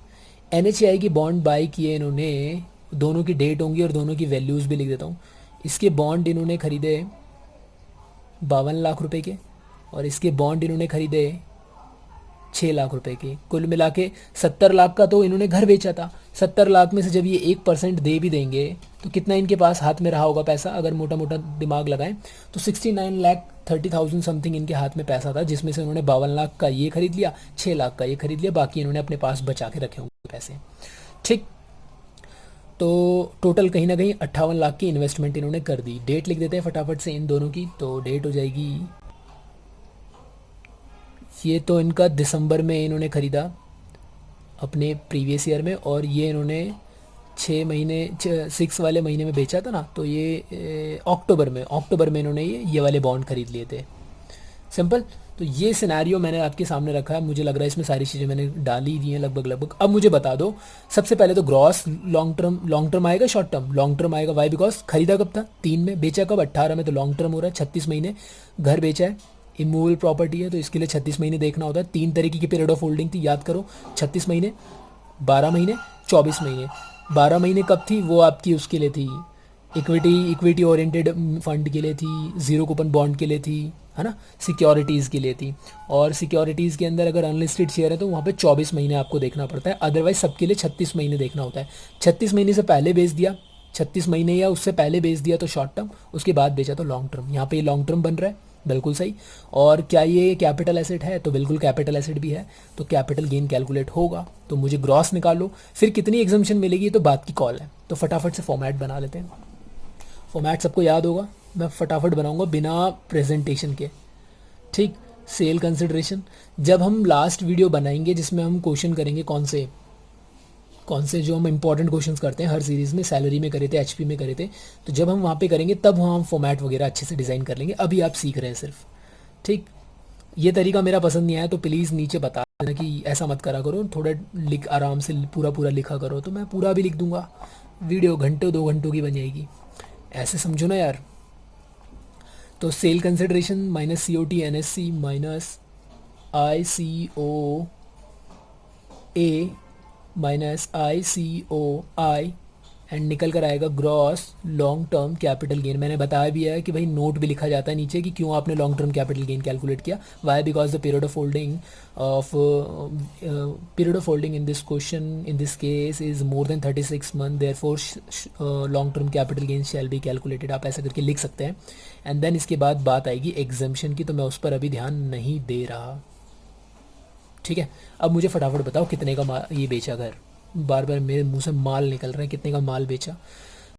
NHAI की बॉन्ड बाई किए इन्होंने, दोनों की डेट होंगी और दोनों की वैल्यूज़ भी लिख देता हूँ। इसके बॉन्ड इन्होंने ख़रीदे 52 लाख रुपए के, और इसके बॉन्ड इन्होंने ख़रीदे 6 लाख रुपए के। कुल मिला के 70 लाख का तो इन्होंने घर बेचा था। 70 लाख में से जब ये 1% दे भी देंगे तो कितना इनके पास हाथ में रहा होगा पैसा, अगर मोटा मोटा दिमाग लगाएं तो 69,30,000 समथिंग इनके हाथ में पैसा था, जिसमें से उन्होंने 52 लाख का ये खरीद लिया, 6 लाख का ये खरीद लिया, बाकी इन्होंने अपने पास बचा के रखे होंगे पैसे। ठीक, तो टोटल कहीं ना कहीं 58 लाख की इन्वेस्टमेंट इन्होंने कर दी। डेट लिख देते हैं फटाफट से इन दोनों की। तो डेट हो जाएगी, ये तो इनका दिसंबर में इन्होंने ख़रीदा अपने प्रीवियस ईयर में, और ये इन्होंने 6 महीने 6 वाले महीने में बेचा था ना, तो ये अक्टूबर में इन्होंने ये वाले बॉन्ड खरीद लिए थे। सिंपल। तो ये सिनेरियो मैंने आपके सामने रखा है। मुझे लग रहा है इसमें सारी चीज़ें मैंने डाली दी हैं लगभग। अब मुझे बता दो, सबसे पहले तो ग्रॉस लॉन्ग टर्म आएगा, शॉर्ट टर्म लॉन्ग टर्म आएगा। वाई? बिकॉज खरीदा कब था? 3 में, बेचा कब? 18 में, तो लॉन्ग टर्म हो रहा है। 36 महीने घर बेचा है, इमूवेबल प्रॉपर्टी है, तो इसके लिए 36 महीने देखना होता है। 3 तरीके की पीरियड ऑफ होल्डिंग थी, याद करो। 36 महीने, 12 महीने, 24 महीने। 12 महीने कब थी? वो आपकी उसके लिए थी, इक्विटी ओरिएंटेड फंड के लिए थी, ज़ीरो कूपन बॉन्ड के लिए थी, है ना, सिक्योरिटीज़ के लिए थी। और सिक्योरिटीज़ के अंदर अगर अनलिस्टेड शेयर है तो वहाँ पे 24 महीने आपको देखना पड़ता है, अदरवाइज सबके लिए 36 महीने देखना होता है। 36 महीने से पहले बेच दिया, 36 महीने या उससे पहले बेच दिया तो शॉर्ट टर्म, उसके बाद बेचा तो लॉन्ग टर्म। यहाँ पे ये लॉन्ग टर्म बन रहा है, बिल्कुल सही। और क्या ये कैपिटल एसेट है? तो बिल्कुल कैपिटल एसेट भी है, तो कैपिटल गेन कैलकुलेट होगा। तो मुझे ग्रॉस निकालो, फिर कितनी एग्जम्पशन मिलेगी तो बात की कॉल है। तो फटाफट से फॉर्मेट बना लेते हैं। फॉर्मेट सबको याद होगा, मैं फटाफट बनाऊंगा बिना प्रेजेंटेशन के। ठीक, सेल कंसिडरेशन जब हम लास्ट वीडियो बनाएंगे जिसमें हम क्वेश्चन करेंगे कौन से जो हम इंपॉर्टेंट क्वेश्चंस करते हैं हर सीरीज़ में, सैलरी में करे थे, एचपी में करे थे, तो जब हम वहाँ पे करेंगे तब वहाँ हम फॉर्मेट वगैरह अच्छे से डिज़ाइन कर लेंगे। अभी आप सीख रहे हैं सिर्फ। ठीक, ये तरीका मेरा पसंद नहीं आया तो प्लीज़ नीचे बता देना कि ऐसा मत करा करो, थोड़ा लिख आराम से पूरा लिखा करो, तो मैं पूरा भी लिख दूंगा, वीडियो घंटे 2 घंटों की बन जाएगी। ऐसे समझो ना यार। तो sale consideration minus COT NSC minus ICOA minus ICOI and निकल कर आएगा gross long term capital gain. मैंने बताया भी है कि भाई नोट भी लिखा जाता है नीचे कि क्यों आपने long term capital gain calculate किया। Why? Because the period of holding in this question in this case is more than 36 month, therefore long term capital gain shall be calculated. आप ऐसा करके लिख सकते हैं। एंड देन इसके बाद बात आएगी एग्जम्पशन की, तो मैं उस पर अभी ध्यान नहीं दे रहा। ठीक है, अब मुझे फटाफट बताओ कितने का ये बेचा घर। बार बार मेरे मुंह से माल निकल रहा है, कितने का माल बेचा?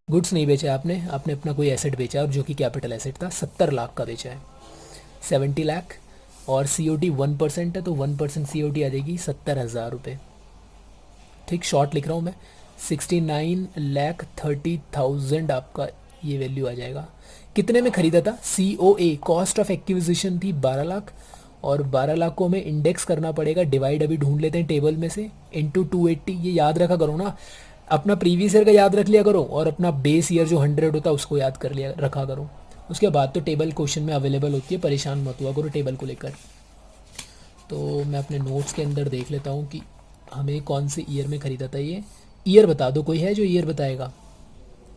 गुड्स नहीं बेचा आपने अपना कोई एसेट बेचा, और जो कि कैपिटल एसेट था। 70 लाख का बेचा है, 70 लाख। और COT 1% है, तो 1% COT आ जाएगी 70,000 रुपये। ठीक, शॉर्ट लिख रहा हूँ मैं, 69,30,000 आपका ये वैल्यू आ जाएगा। कितने में ख़रीदा था? COA कॉस्ट ऑफ एक्विजिशन थी 12 लाख, और 12 लाख को हमें इंडेक्स करना पड़ेगा, डिवाइड अभी ढूंढ लेते हैं टेबल में से, इंटू 280। ये याद रखा करो ना, अपना प्रीवियस ईयर का याद रख लिया करो, और अपना बेस ईयर जो 100 होता है उसको याद कर लिया रखा करो। उसके बाद तो टेबल क्वेश्चन में अवेलेबल होती है, परेशान मत हुआ करो टेबल को लेकर। तो मैं अपने नोट्स के अंदर देख लेता हूँ कि हमें कौन से ईयर में ख़रीदा था। ये ईयर बता दो, कोई है जो ईयर बताएगा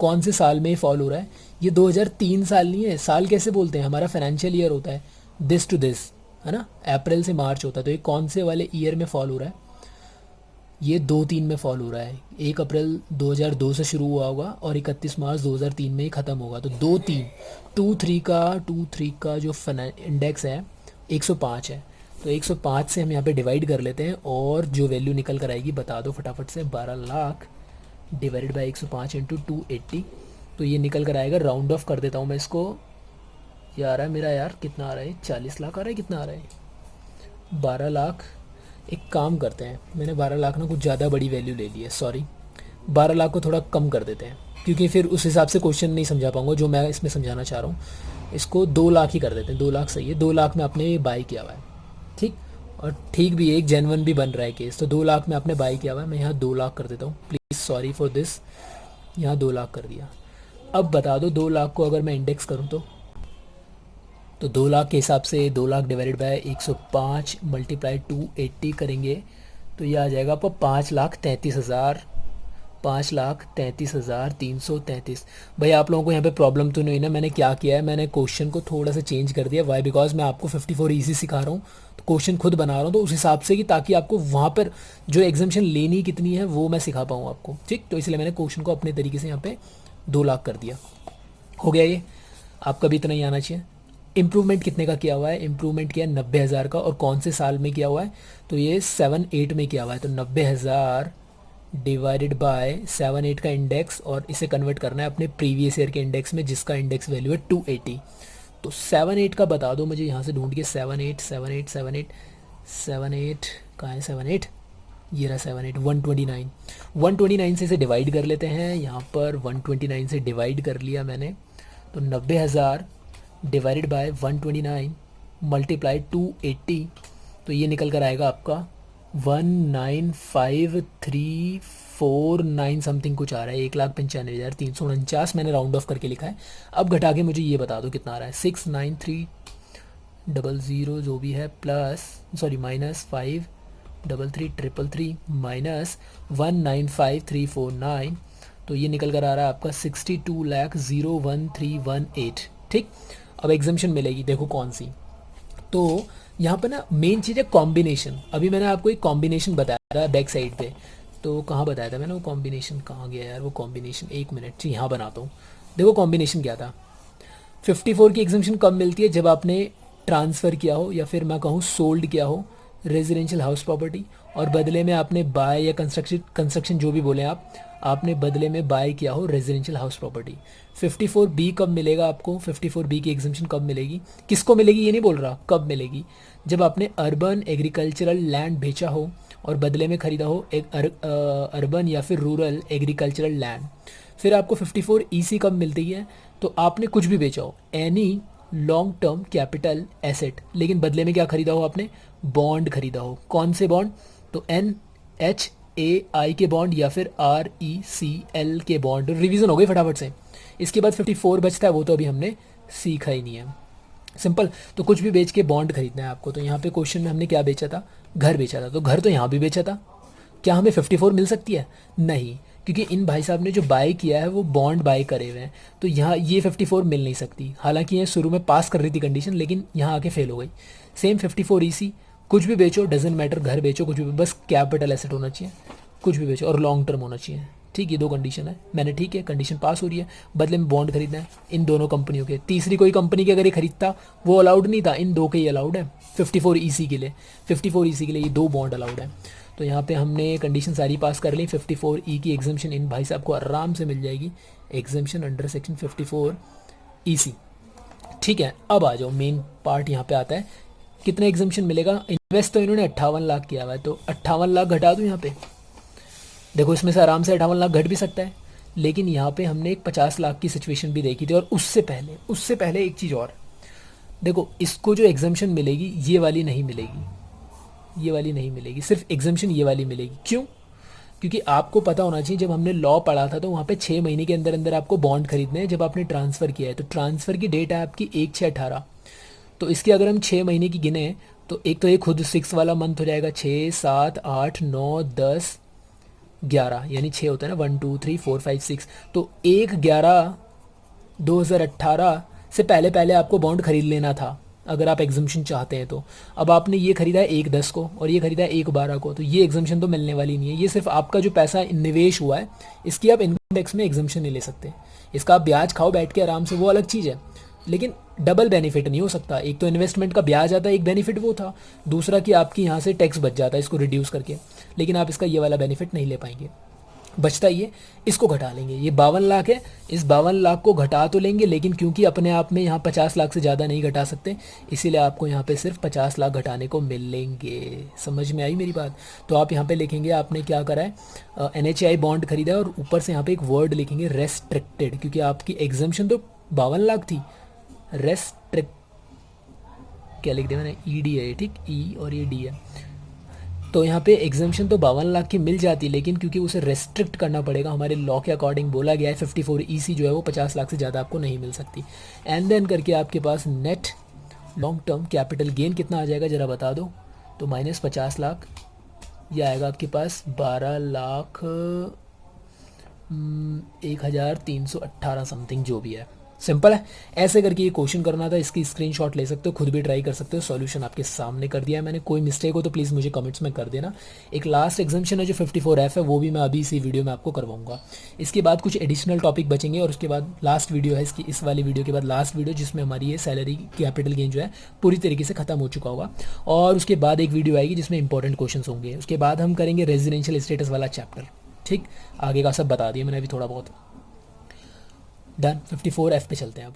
कौन से साल में फॉल हो रहा है? ये 2003 साल नहीं है, साल कैसे बोलते हैं, हमारा फाइनेंशियल ईयर होता है दिस टू दिस, है ना, अप्रैल से मार्च होता है। तो ये कौन से वाले ईयर में फॉल हो रहा है? ये 2-3 में फॉल हो रहा है। 1 अप्रैल 2002 से शुरू हुआ होगा और 31 मार्च 2003 में ही ख़त्म होगा। तो 2-3 2-3 का जो इंडेक्स है 105 है। तो 105 से हम यहाँ पे डिवाइड कर लेते हैं, और जो वैल्यू निकल कर आएगी बता दो फटाफट से। 12 लाख डिवाइडेड बाई 105 इंटू 280, तो ये निकल कर आएगा। राउंड ऑफ कर देता हूँ मैं इसको। ये आ रहा है मेरा यार, कितना आ रहा है? 40 लाख आ रहा है, कितना आ रहा है? 12 लाख। एक काम करते हैं, मैंने 12 लाख ना कुछ ज़्यादा बड़ी वैल्यू ले ली है, सॉरी। 12 लाख को थोड़ा कम कर देते हैं, क्योंकि फिर उस हिसाब से क्वेश्चन नहीं समझा पाऊंगा जो मैं इसमें समझाना चाह रहा हूँ। इसको 2 लाख ही कर देते हैं, 2 लाख सही है। 2 लाख में आपने बाई किया हुआ है, ठीक, और ठीक भी है, एक जेनवन भी बन रहा है केस। तो 2 लाख में आपने बाई किया हुआ है, मैं यहाँ 2 लाख कर देता हूँ, प्लीज़ सॉरी फॉर दिस। यहाँ 2 लाख कर दिया। अब बता दो 2 लाख को अगर मैं इंडेक्स करूँ तो 2 लाख के हिसाब से 2 लाख डिवाइडेड बाय 105 मल्टीप्लाई 280 करेंगे तो तो ये आ जाएगा आपको 5,33,000, 5,33,333। भाई आप लोगों को यहाँ पे प्रॉब्लम तो नहीं ना? मैंने क्या किया है, मैंने क्वेश्चन को थोड़ा सा चेंज कर दिया। वाई? बिकॉज मैं आपको 54 ईजी सिखा रहा हूँ, तो क्वेश्चन खुद बना रहा हूँ, तो उस हिसाब से कि ताकि आपको वहाँ पर जो एग्जामेशन लेनी कितनी है वो मैं सिखा पाऊँ आपको, ठीक। तो इसलिए मैंने क्वेश्चन को अपने तरीके से यहाँ पे 2 लाख कर दिया। हो गया ये, आपका भी इतना ही आना चाहिए। इम्प्रूवमेंट कितने का किया हुआ है? इम्प्रूवमेंट किया है 90,000 का, और कौन से साल में किया हुआ है? तो ये 7-8 में किया हुआ है। तो 90,000 डिवाइडेड बाय 7-8 का इंडेक्स, और इसे कन्वर्ट करना है अपने प्रीवियस ईयर के इंडेक्स में, जिसका इंडेक्स वैल्यू है 280। तो 7-8 का बता दो मुझे यहाँ से ढूंढ के। 7-8 7-8 7-8 7-8 कहाँ है? 7-8 ये रहा। 7-8 129, 129 से इसे डिवाइड कर लेते हैं। यहाँ पर 129 से डिवाइड कर लिया मैंने। तो 90,000 डिवाइडेड बाय 129 मल्टीप्लाई 280, तो ये निकल कर आएगा आपका 195349 समथिंग कुछ आ रहा है। 1,95,349 मैंने राउंड ऑफ करके लिखा है। अब घटा के मुझे ये बता दो कितना आ रहा है। 69300 जो भी है, प्लस सॉरी माइनस 53333 माइनस 195349, तो ये निकल कर आ रहा है आपका 62,01,318, ठीक। अब एग्जामेशन मिलेगी, देखो कौन सी। तो यहाँ पर ना मेन चीज़ है कॉम्बिनेशन। अभी मैंने आपको एक कॉम्बिनेशन बताया था बैक साइड पे, तो कहाँ बताया था मैंने वो कॉम्बिनेशन? कहाँ गया यार वो कॉम्बिनेशन? एक मिनट, जी यहाँ बनाता हूँ। देखो कॉम्बिनेशन क्या था। 54 की एग्जामेशन कब मिलती है? जब आपने ट्रांसफ़र किया हो, या फिर मैं कहूँ सोल्ड किया हो रेजिडेंशियल हाउस प्रॉपर्टी, और बदले में आपने बाय या कंस्ट्रक्शन जो भी बोले आप, आपने बदले में बाय किया हो रेजिडेंशियल हाउस प्रॉपर्टी। 54B कब मिलेगा आपको? 54B की एग्जामेशन कब मिलेगी? किसको मिलेगी ये नहीं बोल रहा, कब मिलेगी? जब आपने अर्बन एग्रीकल्चरल लैंड बेचा हो और बदले में ख़रीदा हो एक अर्बन या फिर रूरल एग्रीकल्चरल लैंड। फिर आपको 54EC कब मिलती है? तो आपने कुछ भी बेचा हो, any long term capital asset, लेकिन बदले में क्या खरीदा हो आपने? बॉन्ड खरीदा हो। कौन से बॉन्ड? तो NHAI के बॉन्ड या फिर RECL के बॉन्ड। रिवीजन हो गई फटाफट से। इसके बाद 54 बचता है, वो तो अभी हमने सीखा ही नहीं है। सिंपल। तो कुछ भी बेच के बॉन्ड खरीदना है आपको। तो यहाँ पे क्वेश्चन में हमने क्या बेचा था? घर बेचा था। तो घर तो यहाँ भी बेचा था। क्या हमें 54 मिल सकती है? नहीं, क्योंकि इन भाई साहब ने जो बाय किया है वो बॉन्ड बाय करे हुए हैं, तो यहाँ ये 54 मिल नहीं सकती। हालांकि ये शुरू में पास कर रही थी कंडीशन, लेकिन यहाँ आके फेल हो गई। सेम 54EC, कुछ भी बेचो, डजेंट मैटर, घर बेचो कुछ भी, बस कैपिटल एसेट होना चाहिए, कुछ भी बेचो, और लॉन्ग टर्म होना चाहिए, ठीक। ये 2 कंडीशन है। मैंने ठीक है, कंडीशन पास हो रही है। बदले में बॉन्ड खरीदना है इन दोनों कंपनियों के। तीसरी कोई कंपनी के अगर ये खरीदता वो अलाउड नहीं था, इन 2 के ही अलाउड है 54EC के लिए। 54EC के लिए ये 2 बॉन्ड अलाउड है। तो यहाँ पे हमने कंडीशन सारी पास कर ली। 54E की एग्जामेशन इन भाई साहब को आराम से मिल जाएगी, एग्जामेशन अंडर सेक्शन 54EC, ठीक है। अब आ जाओ, मेन पार्ट यहाँ पे आता है, कितना एग्जामेशन मिलेगा। इन्वेस्ट तो इन्होंने 58 लाख किया हुआ है, तो 58 लाख घटा दूँ यहाँ पे। देखो इसमें से आराम से 58 लाख घट भी सकता है, लेकिन यहाँ पे हमने एक 50 लाख की सिचुएशन भी देखी थी। और उससे पहले एक चीज़ और देखो, इसको जो एग्जामेशन मिलेगी ये वाली नहीं मिलेगी, ये वाली नहीं मिलेगी, सिर्फ एग्जामेशन ये वाली मिलेगी। क्यों? क्योंकि आपको पता होना चाहिए, जब हमने लॉ पढ़ा था तो वहाँ पे 6 महीने के अंदर अंदर आपको बॉन्ड खरीदने हैं जब आपने ट्रांसफ़र किया है। तो ट्रांसफ़र की डेट है आपकी 1/6/18। तो इसके अगर हम 6 महीने की गिने, तो एक तो ये खुद 6 वाला मंथ हो जाएगा, 6 7 8 9 10 11, यानी 6 होता है ना, 1 2 3 4 5 6। तो 1/11/2018 से पहले पहले आपको बॉन्ड खरीद लेना था अगर आप एग्जामेशन चाहते हैं तो। अब आपने ये खरीदा है 1/10 को और ये खरीदा है 1/12 को, तो ये एग्जामेशन तो मिलने वाली नहीं है। ये सिर्फ आपका जो पैसा निवेश हुआ है इसकी आप इनकम टैक्स में एग्जामेशन नहीं ले सकते। इसका आप ब्याज खाओ बैठ के आराम से, वो अलग चीज़ है, लेकिन डबल बेनिफिट नहीं हो सकता। एक तो इन्वेस्टमेंट का ब्याज आता है, एक बेनिफिट वो था, दूसरा कि आपकी यहाँ से टैक्स बच जाता है इसको रिड्यूस करके, लेकिन आप इसका ये वाला बेनिफिट नहीं ले पाएंगे। बचता ये, इसको घटा लेंगे। ये 52 लाख है, इस 52 लाख को घटा तो लेंगे, लेकिन क्योंकि अपने आप में यहाँ 50 लाख से ज़्यादा नहीं घटा सकते, इसीलिए आपको यहाँ पे सिर्फ 50 लाख घटाने को मिलेंगे। समझ में आई मेरी बात? तो आप यहाँ पे लिखेंगे आपने क्या करा है, NHAI बॉन्ड खरीदा है, और ऊपर से यहाँ पे एक वर्ड लिखेंगे रेस्ट्रिक्टेड, क्योंकि आपकी एग्जामेशन तो 52 लाख थी। रेस्ट्रिक्ट क्या लिख दिया मैंने, ED है, ठीक, E और ये D है। तो यहाँ पे एग्जामेशन तो 52 लाख की मिल जाती, लेकिन क्योंकि उसे रेस्ट्रिक्ट करना पड़ेगा, हमारे लॉ के अकॉर्डिंग बोला गया है 54EC जो है वो 50 लाख से ज़्यादा आपको नहीं मिल सकती। एंड देन करके आपके पास net long term capital gain कितना आ जाएगा ज़रा बता दो। तो -50 लाख ये आएगा आपके पास 12,01,318 समथिंग जो भी है। सिंपल है। ऐसे करके ये क्वेश्चन करना था, इसकी स्क्रीनशॉट ले सकते हो, खुद भी ट्राई कर सकते हो। सॉल्यूशन आपके सामने कर दिया है मैंने, कोई मिस्टेक हो तो प्लीज़ मुझे कमेंट्स में कर देना। एक लास्ट एग्जाम्शन है जो 54F है, वो भी मैं अभी इसी वीडियो में आपको करवाऊंगा। इसके बाद कुछ एडिशनल टॉपिक बचेंगे और उसके बाद लास्ट वीडियो है इसकी, इस वाली वीडियो के बाद लास्ट वीडियो, जिसमें हमारी ये सैलरी कैपिटल गेन जो है पूरी तरीके से खत्म हो चुका होगा। और उसके बाद एक वीडियो आएगी जिसमें इंपॉर्टेंट क्वेश्चन होंगे। उसके बाद हम करेंगे रेजिडेंशियल स्टेटस वाला चैप्टर। ठीक, आगे का सब बता दिया मैंने अभी थोड़ा बहुत। डन। 54F पे चलते हैं अब।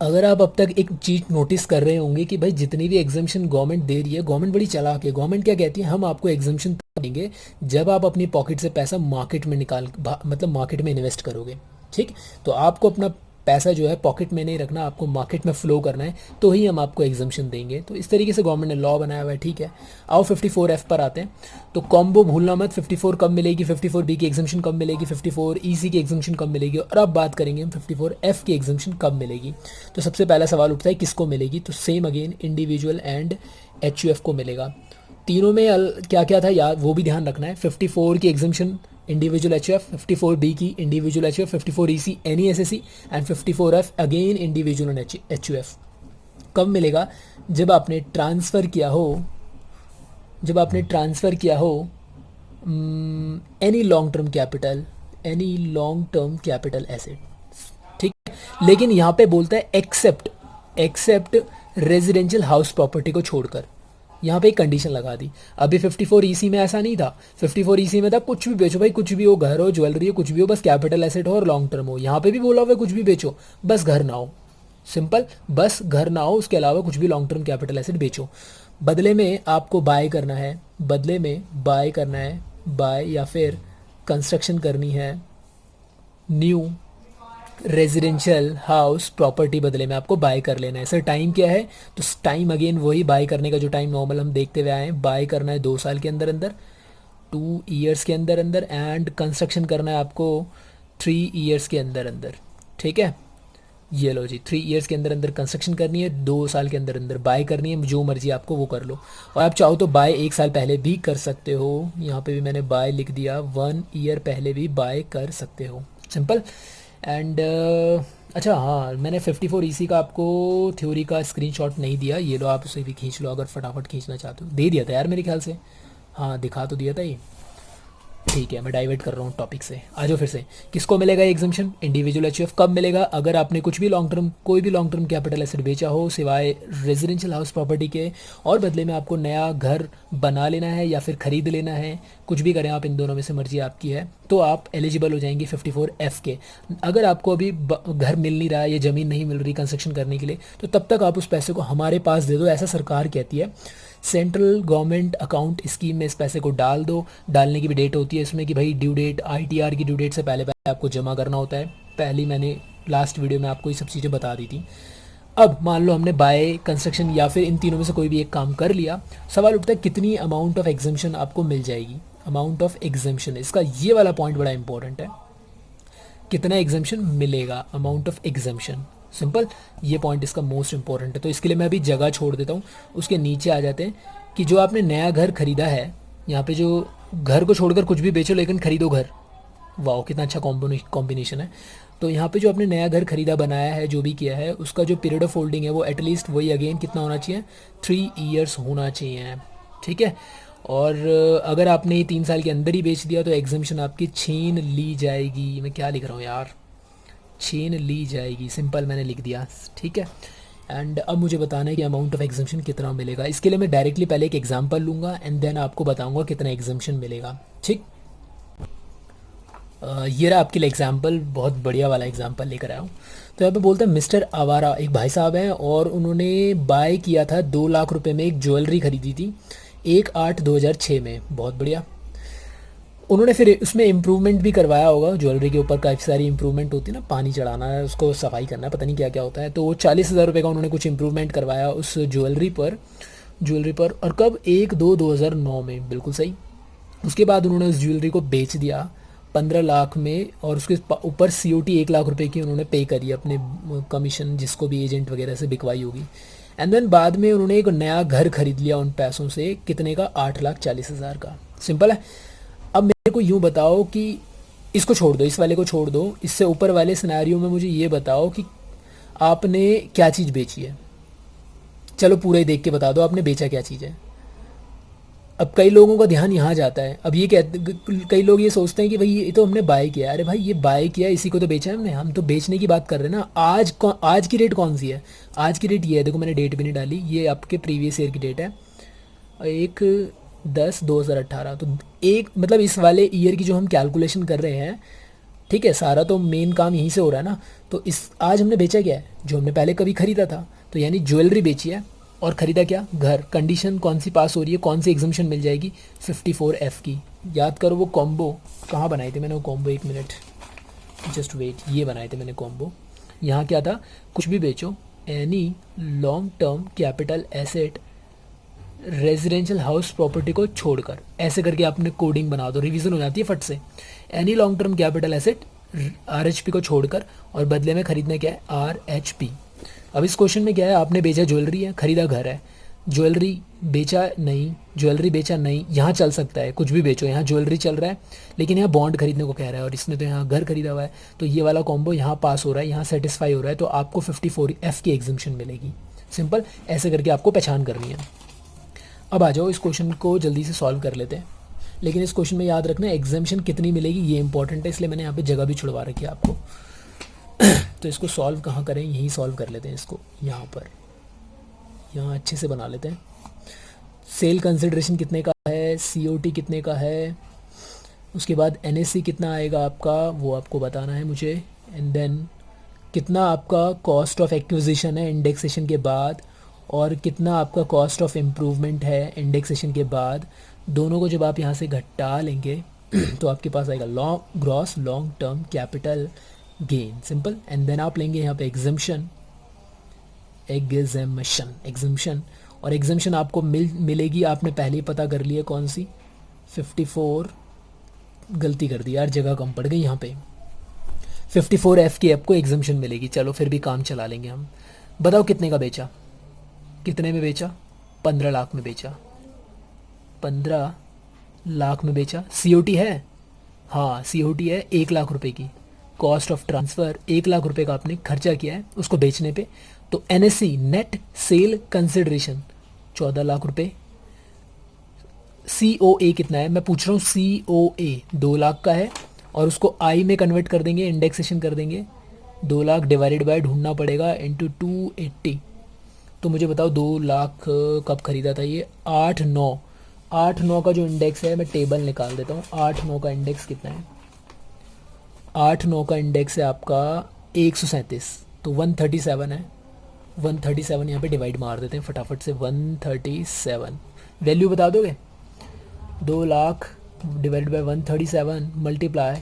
अगर आप अब तक एक चीज़ नोटिस कर रहे होंगे कि भाई जितनी भी एग्जामेशन गवर्नमेंट दे रही है, गवर्नमेंट बड़ी चालाक है। गवर्नमेंट क्या कहती है, हम आपको एग्जामेशन देंगे जब आप अपनी पॉकेट से पैसा मार्केट में मतलब मार्केट में इन्वेस्ट करोगे। ठीक, तो आपको अपना पैसा जो है पॉकेट में नहीं रखना, आपको मार्केट में फ्लो करना है, तो ही हम आपको एग्जामेशन देंगे। तो इस तरीके से गवर्नमेंट ने लॉ बनाया हुआ है। ठीक है, आओ 54F पर आते हैं। तो कॉम्बो भूलना मत, 54 कब मिलेगी, 54B की एग्जामेशन कब मिलेगी, 54EC की एग्जामेशन कब मिलेगी, और अब बात करेंगे हम 54F की एग्जामेशन कब मिलेगी। तो सबसे पहला सवाल उठता है किसको मिलेगी, तो same again individual and HUF को मिलेगा। तीनों में क्या क्या था यार वो भी ध्यान रखना है। 54 की एग्जामेशन इंडिविजुअल HUF, 54B की individual HUF, 54EC any SSC and 54F again individual HUF। कब मिलेगा, जब आपने ट्रांसफ़र किया हो, any long term capital asset. ठीक है, लेकिन यहाँ पे बोलता है एक्सेप्ट रेजिडेंशियल हाउस प्रॉपर्टी को छोड़कर। यहाँ पे एक कंडीशन लगा दी। अभी 54EC में ऐसा नहीं था। 54EC में था कुछ भी बेचो भाई, कुछ भी हो, घर हो, ज्वेलरी हो, कुछ भी हो, बस कैपिटल एसेट हो और लॉन्ग टर्म हो। यहाँ पे भी बोला हुआ है कुछ भी बेचो, बस घर ना हो। सिंपल, बस घर ना हो, उसके अलावा कुछ भी लॉन्ग टर्म कैपिटल एसेट बेचो। बदले में आपको बाय करना है, बाय या फिर कंस्ट्रक्शन करनी है न्यू रेजिडेंशियल हाउस प्रॉपर्टी, बदले में आपको बाय कर लेना है। सर टाइम क्या है, तो टाइम अगेन वही बाय करने का जो टाइम नॉर्मल हम देखते हुए आए हैं, बाय करना है 2 साल के अंदर अंदर, 2 ईयर्स के अंदर अंदर, एंड कंस्ट्रक्शन करना है आपको 3 ईयर्स के अंदर अंदर। ठीक है, ये लो जी, 3 ईयर्स के अंदर अंदर कंस्ट्रक्शन करनी है, 2 साल के अंदर अंदर बाय करनी है। जो मर्जी आपको वो कर लो, और आप चाहो तो बाय 1 साल पहले भी कर सकते हो। यहाँ पे भी मैंने बाय लिख दिया, 1 ईयर पहले भी बाय कर सकते हो। सिंपल। एंड अच्छा हाँ, मैंने 54EC का आपको थ्योरी का स्क्रीनशॉट नहीं दिया, ये लो आप उसे भी खींच लो अगर फटाफट खींचना चाहते हो। दे दिया था यार मेरे ख्याल से, हाँ दिखा तो दिया था ये। ठीक है, मैं डाइवर्ट कर रहा हूँ टॉपिक से। आ जाओ फिर से, किसको मिलेगा एग्जाम्शन, इंडिविजुअल HUF कब मिलेगा, अगर आपने कुछ भी कोई भी लॉन्ग टर्म कैपिटल एसेट बेचा हो सिवाय रेजिडेंशियल हाउस प्रॉपर्टी के, और बदले में आपको नया घर बना लेना है या फिर ख़रीद लेना है, कुछ भी करें आप, इन दोनों में से मर्जी आपकी है, तो आप एलिजिबल हो जाएंगे 54F के। अगर आपको अभी घर मिल नहीं रहा है या ज़मीन नहीं मिल रही कंस्ट्रक्शन करने के लिए, तो तब तक आप उस पैसे को हमारे पास दे दो, ऐसा सरकार कहती है। सेंट्रल गवर्नमेंट अकाउंट स्कीम में इस पैसे को डाल दो। डालने की भी डेट होती है इसमें कि भाई ड्यू डेट, ITR की ड्यू डेट से पहले पहले आपको जमा करना होता है। पहली मैंने लास्ट वीडियो में आपको ये सब चीज़ें बता दी थी। अब मान लो हमने बाय, कंस्ट्रक्शन या फिर इन तीनों में से कोई भी एक काम कर लिया, सवाल उठता है कितनी अमाउंट ऑफ एग्जाम्शन आपको मिल जाएगी। अमाउंट ऑफ एग्जाम्शन, इसका ये वाला पॉइंट बड़ा इंपॉर्टेंट है, कितना एग्जाम्शन मिलेगा, अमाउंट ऑफ एग्जाम्शन। सिंपल, ये पॉइंट इसका मोस्ट इंपॉर्टेंट है। तो इसके लिए मैं अभी जगह छोड़ देता हूँ, उसके नीचे आ जाते हैं कि जो आपने नया घर खरीदा है, यहाँ पे जो घर को छोड़कर कुछ भी बेचो लेकिन खरीदो घर, वाह कितना अच्छा कॉम्बिनेशन है। तो यहाँ पे जो आपने नया घर खरीदा, बनाया है, जो भी किया है, उसका जो पीरियड ऑफ होल्डिंग है वो एटलीस्ट वही अगेन कितना होना चाहिए, 3 ईयर्स होना चाहिए। ठीक है, और अगर आपने ये 3 साल के अंदर ही बेच दिया तो एग्जाम्शन आपकी छीन ली जाएगी। मैं क्या लिख रहा हूँ यार, छीन ली जाएगी, सिंपल मैंने लिख दिया। ठीक है, एंड अब मुझे बताना है कि अमाउंट ऑफ एग्जाम्शन कितना मिलेगा। इसके लिए मैं डायरेक्टली पहले एक एग्जांपल लूँगा एंड देन आपको बताऊँगा कितना एग्जाम्शन मिलेगा। ठीक, ये रहा आपके लिए एग्जांपल, बहुत बढ़िया वाला एग्जांपल लेकर आया हूँ। तो यहाँ पे बोलते हैं मिस्टर आवारा एक भाई साहब हैं और उन्होंने बाय किया था 2 लाख रुपए में एक ज्वेलरी खरीदी थी 1/8/2006 में। बहुत बढ़िया। उन्होंने फिर उसमें इम्प्रूवमेंट भी करवाया होगा, ज्वेलरी के ऊपर काफ़ी सारी इम्प्रूवमेंट होती है ना, पानी चढ़ाना है, उसको सफाई करना है, पता नहीं क्या क्या होता है। तो वो 40,000 रुपये का उन्होंने कुछ इम्प्रूवमेंट करवाया उस ज्वेलरी पर और कब, 1/2/2009 में, बिल्कुल सही। उसके बाद उन्होंने उस ज्वेलरी को बेच दिया 15 लाख में, और उसके ऊपर COT 1 लाख रुपए की उन्होंने पे करी अपने कमीशन, जिसको भी एजेंट वगैरह से बिकवाई होगी। एंड देन बाद में उन्होंने एक नया घर खरीद लिया उन पैसों से, कितने का, 8,40,000 का। सिंपल है। अब मेरे को यूँ बताओ कि इसको छोड़ दो, इस वाले को छोड़ दो, इससे ऊपर वाले सिनेरियो में मुझे ये बताओ कि आपने क्या चीज़ बेची है। चलो पूरा ही देख के बता दो आपने बेचा क्या चीज़ है। अब कई लोगों का ध्यान यहाँ जाता है, अब ये कहते, कई लोग ये सोचते हैं कि भाई ये तो हमने बाय किया। अरे भाई ये बाय किया, इसी को तो बेचा है हमने, हम तो बेचने की बात कर रहे हैं ना। आज की रेट कौन सी है? आज की रेट ये है, देखो मैंने डेट भी नहीं डाली, ये आपके प्रीवियस ईयर की डेट है, 1/10/2018। तो एक मतलब इस वाले ईयर की जो हम कैलकुलेशन कर रहे हैं, ठीक है, सारा तो मेन काम यहीं से हो रहा है ना। तो इस आज हमने बेचा क्या है? जो हमने पहले कभी खरीदा था, तो यानी ज्वेलरी बेची है। और ख़रीदा क्या? घर। कंडीशन कौन सी पास हो रही है, कौन सी एग्जामेशन मिल जाएगी? 54F की। याद करो वो कॉम्बो कहाँ बनाई थी मैंने, वो कॉम्बो, एक मिनट जस्ट वेट, ये बनाए थे मैंने कॉम्बो। यहाँ क्या था? कुछ भी बेचो, any long term capital asset residential house property को छोड़कर, ऐसे करके आपने कोडिंग बना दो, रिवीजन हो जाती है फट से। Any long term capital asset RHP को छोड़कर, और बदले में खरीदना क्या है? RHP। अब इस क्वेश्चन में क्या है? आपने बेचा ज्वेलरी है, खरीदा घर है। ज्वेलरी बेचा नहीं, ज्वेलरी बेचा नहीं, यहाँ चल सकता है कुछ भी बेचो, यहाँ ज्वेलरी चल रहा है, लेकिन यहाँ बॉन्ड खरीदने को कह रहा है, और इसने तो यहाँ घर खरीदा हुआ है। तो ये वाला कॉम्बो यहाँ पास हो रहा है, यहाँ सेटिस्फाई हो रहा है, तो आपको 54F की एग्जाम्शन मिलेगी। सिंपल, ऐसे करके आपको पहचान करनी है। अब आ जाओ, इस क्वेश्चन को जल्दी से सॉल्व कर लेते हैं। लेकिन इस क्वेश्चन में याद रखना एग्जाम्शन कितनी मिलेगी, ये इंपॉर्टेंट है, इसलिए मैंने यहाँ पे जगह भी छुड़वा रखी है आपको। तो इसको सॉल्व कहाँ करें? यहीं सॉल्व कर लेते हैं इसको, यहाँ पर, यहाँ अच्छे से बना लेते हैं। सेल कंसिडरेशन कितने का है, COT कितने का है, उसके बाद NSC कितना आएगा आपका, वो आपको बताना है मुझे। एंड देन कितना आपका कॉस्ट ऑफ एक्विजिशन है इंडेक्सेशन के बाद, और कितना आपका कॉस्ट ऑफ इम्प्रूवमेंट है इंडेक्सेशन के बाद। दोनों को जब आप यहाँ से घटा लेंगे तो आपके पास आएगा gross long term capital gain. Simple. And then आप लेंगे यहाँ पे एग्जाम्शन, और एग्जाम्शन आपको मिलेगी, आपने पहले ही पता कर लिया कौन सी, 54, गलती कर दी यार, जगह कम पड़ गई यहाँ पे, 54F की आपको एग्जाम्शन मिलेगी। चलो फिर भी काम चला लेंगे हम। बताओ कितने का बेचा, कितने में बेचा? 15 लाख में बेचा, 15 लाख में बेचा। COT है, हाँ COT है 1 लाख रुपए की। कॉस्ट ऑफ ट्रांसफ़र 1 लाख रुपए का आपने खर्चा किया है उसको बेचने पे। तो NSC net sale consideration 14 lakh रुपए। COA कितना है मैं पूछ रहा हूँ, COA 2 लाख का है, और उसको I में कन्वर्ट कर देंगे, इंडेक्सेशन कर देंगे। 2 लाख डिवाइडेड बाय ढूंढना पड़ेगा इंटू 280। तो मुझे बताओ 2 लाख कब खरीदा था ये? 8/9 का जो इंडेक्स है, मैं टेबल निकाल देता हूँ। 8/9 का इंडेक्स कितना है? 8/9 का इंडेक्स है आपका 137, तो 137 है। 137 यहाँ पे डिवाइड मार देते हैं फटाफट से, 137 वैल्यू बता दोगे? 2 लाख डिवाइड बाय 137 मल्टीप्लाई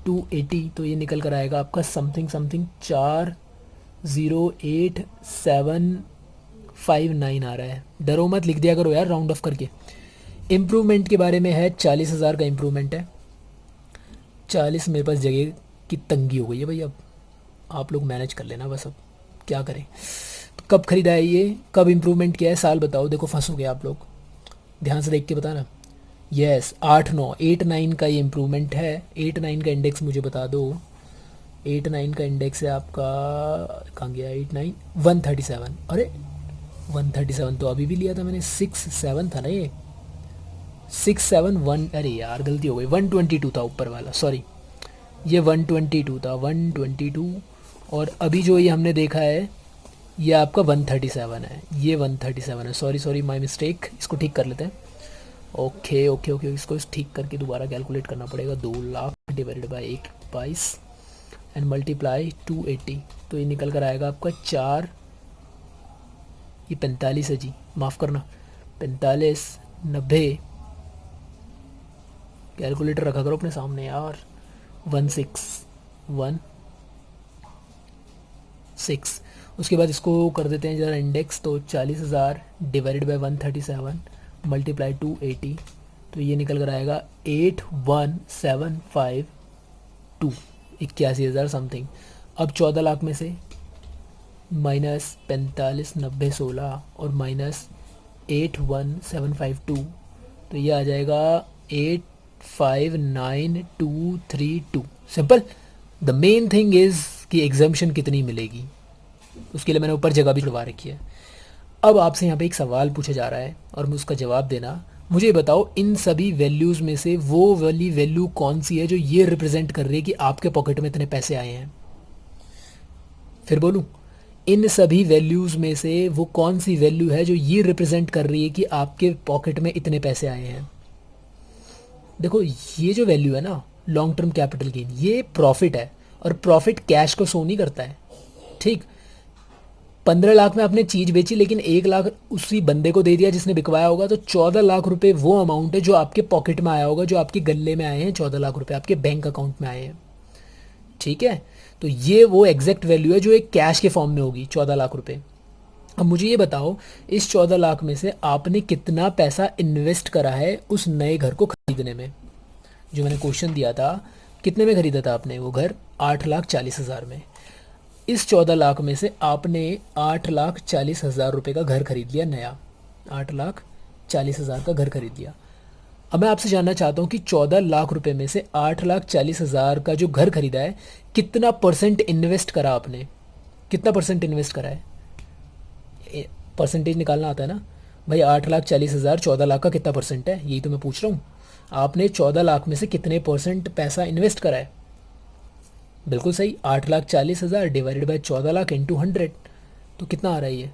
280, तो ये निकल कर आएगा आपका समथिंग 408,759 आ रहा है। डरो मत, लिख दिया करो यार राउंड ऑफ करके। इम्प्रूवमेंट के बारे में है, 40,000 का इम्प्रूवमेंट है। 40, मेरे पास जगह की तंगी हो गई है भाई, अब आप लोग मैनेज कर लेना बस, अब क्या करें। तो कब खरीदा है ये, कब इम्प्रूवमेंट किया है, साल बताओ। देखो फंसोगे आप लोग, ध्यान से देख के बताना। यस 8/9, 8/9 का ये इम्प्रूवमेंट है। 8/9 का इंडेक्स मुझे बता दो। 8/9 का इंडेक्स है आपका, कहाँ गया 8/9, 137। अरे 137 तो अभी भी लिया था मैंने, 67 था ना ये, 671, अरे यार गलती हो गई, 122 था ऊपर वाला, सॉरी ये 122 था, 122। और अभी जो ये हमने देखा है ये आपका 137 है, ये 137 है, सॉरी माय मिस्टेक। इसको ठीक कर लेते हैं। ओके, इसको ठीक करके दोबारा कैलकुलेट करना पड़ेगा। 2 lakh divided by 1/22 and multiply 280, तो ये निकल कर आएगा आपका 4, ये 45 है जी, माफ़ करना, 45, 90, कैलकुलेटर रखा करो अपने सामने यार। 1616, उसके बाद इसको कर देते हैं ज़रा इंडेक्स, तो 40,000 डिवाइडेड बाई 137 मल्टीप्लाई 280, तो ये निकल कर आएगा 81,752, 81,000 समथिंग। अब 14 लाख में से माइनस 459016 और माइनस 81752, तो ये आ जाएगा 859232। Simple. The main thing is कि एग्जाम्शन कितनी मिलेगी, उसके लिए मैंने ऊपर जगह भी छुड़वा रखी है। अब आपसे यहाँ पे एक सवाल पूछा जा रहा है और मैं उसका जवाब देना। मुझे बताओ इन सभी वैल्यूज़ में से वो वाली वैल्यू कौन सी है जो ये रिप्रेजेंट कर रही है कि आपके पॉकेट में इतने पैसे आए हैं। फिर बोलूँ, इन सभी वैल्यूज़ में से वो कौन सी वैल्यू है जो ये रिप्रेजेंट कर रही है कि आपके पॉकेट में इतने पैसे आए हैं। देखो ये जो वैल्यू है ना, लॉन्ग टर्म कैपिटल गेन, ये प्रॉफिट है और प्रॉफिट कैश को शो नहीं करता है। ठीक, 15 लाख में आपने चीज़ बेची लेकिन 1 लाख उसी बंदे को दे दिया जिसने बिकवाया होगा, तो 14 लाख रुपए वो अमाउंट है जो आपके पॉकेट में आया होगा, जो आपके गले में आए हैं। 14 लाख रुपए आपके बैंक अकाउंट में आए हैं। ठीक है, तो ये वो एग्जैक्ट वैल्यू है जो एक कैश के फॉर्म में होगी, 14 लाख रुपए। अब मुझे ये बताओ, इस 14 लाख में से आपने कितना पैसा इन्वेस्ट करा है उस नए घर को खरीदने में। जो मैंने क्वेश्चन दिया था, कितने में खरीदा था आपने वो घर? 8,40,000 में। इस 14 लाख में से आपने 8,40,000 रुपये का घर खरीद लिया नया। 8,40,000 का घर खरीद लिया। अब मैं आपसे जानना चाहता हूँ कि 14 लाख रुपए में से 8,40,000 का जो घर खरीदा है, कितना परसेंट इन्वेस्ट करा आपने? कितना परसेंट इन्वेस्ट करा है? परसेंटेज निकालना आता है ना भाई। 8,40,000 14 लाख का कितना परसेंट है, यही तो मैं पूछ रहा हूँ। आपने 14 लाख में से कितने परसेंट पैसा इन्वेस्ट करा है? बिल्कुल सही, 8,40,000 डिवाइडेड बाय 14 लाख इंटू 100, तो कितना आ रहा है ये?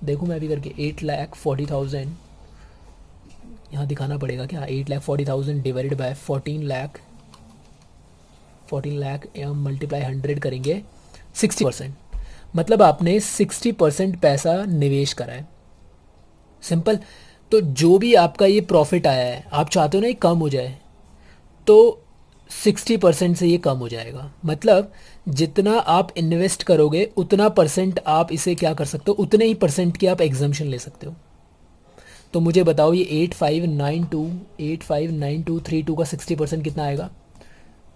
देखो मैं अभी करके 8,40,000 यहाँ दिखाना पड़ेगा क्या? 8,40,000 डिवाइडेड बाय 14 लाख मल्टीप्लाई 100 करेंगे 60%। मतलब आपने 60% पैसा निवेश करा है। सिंपल। तो जो भी आपका ये प्रॉफिट आया है, आप चाहते हो ना ये कम हो जाए, तो 60% से ये कम हो जाएगा। मतलब जितना आप इन्वेस्ट करोगे उतना परसेंट आप इसे क्या कर सकते हो, उतने ही परसेंट की आप एग्जाम्शन ले सकते हो। तो मुझे बताओ ये 859232 का 60% कितना आएगा?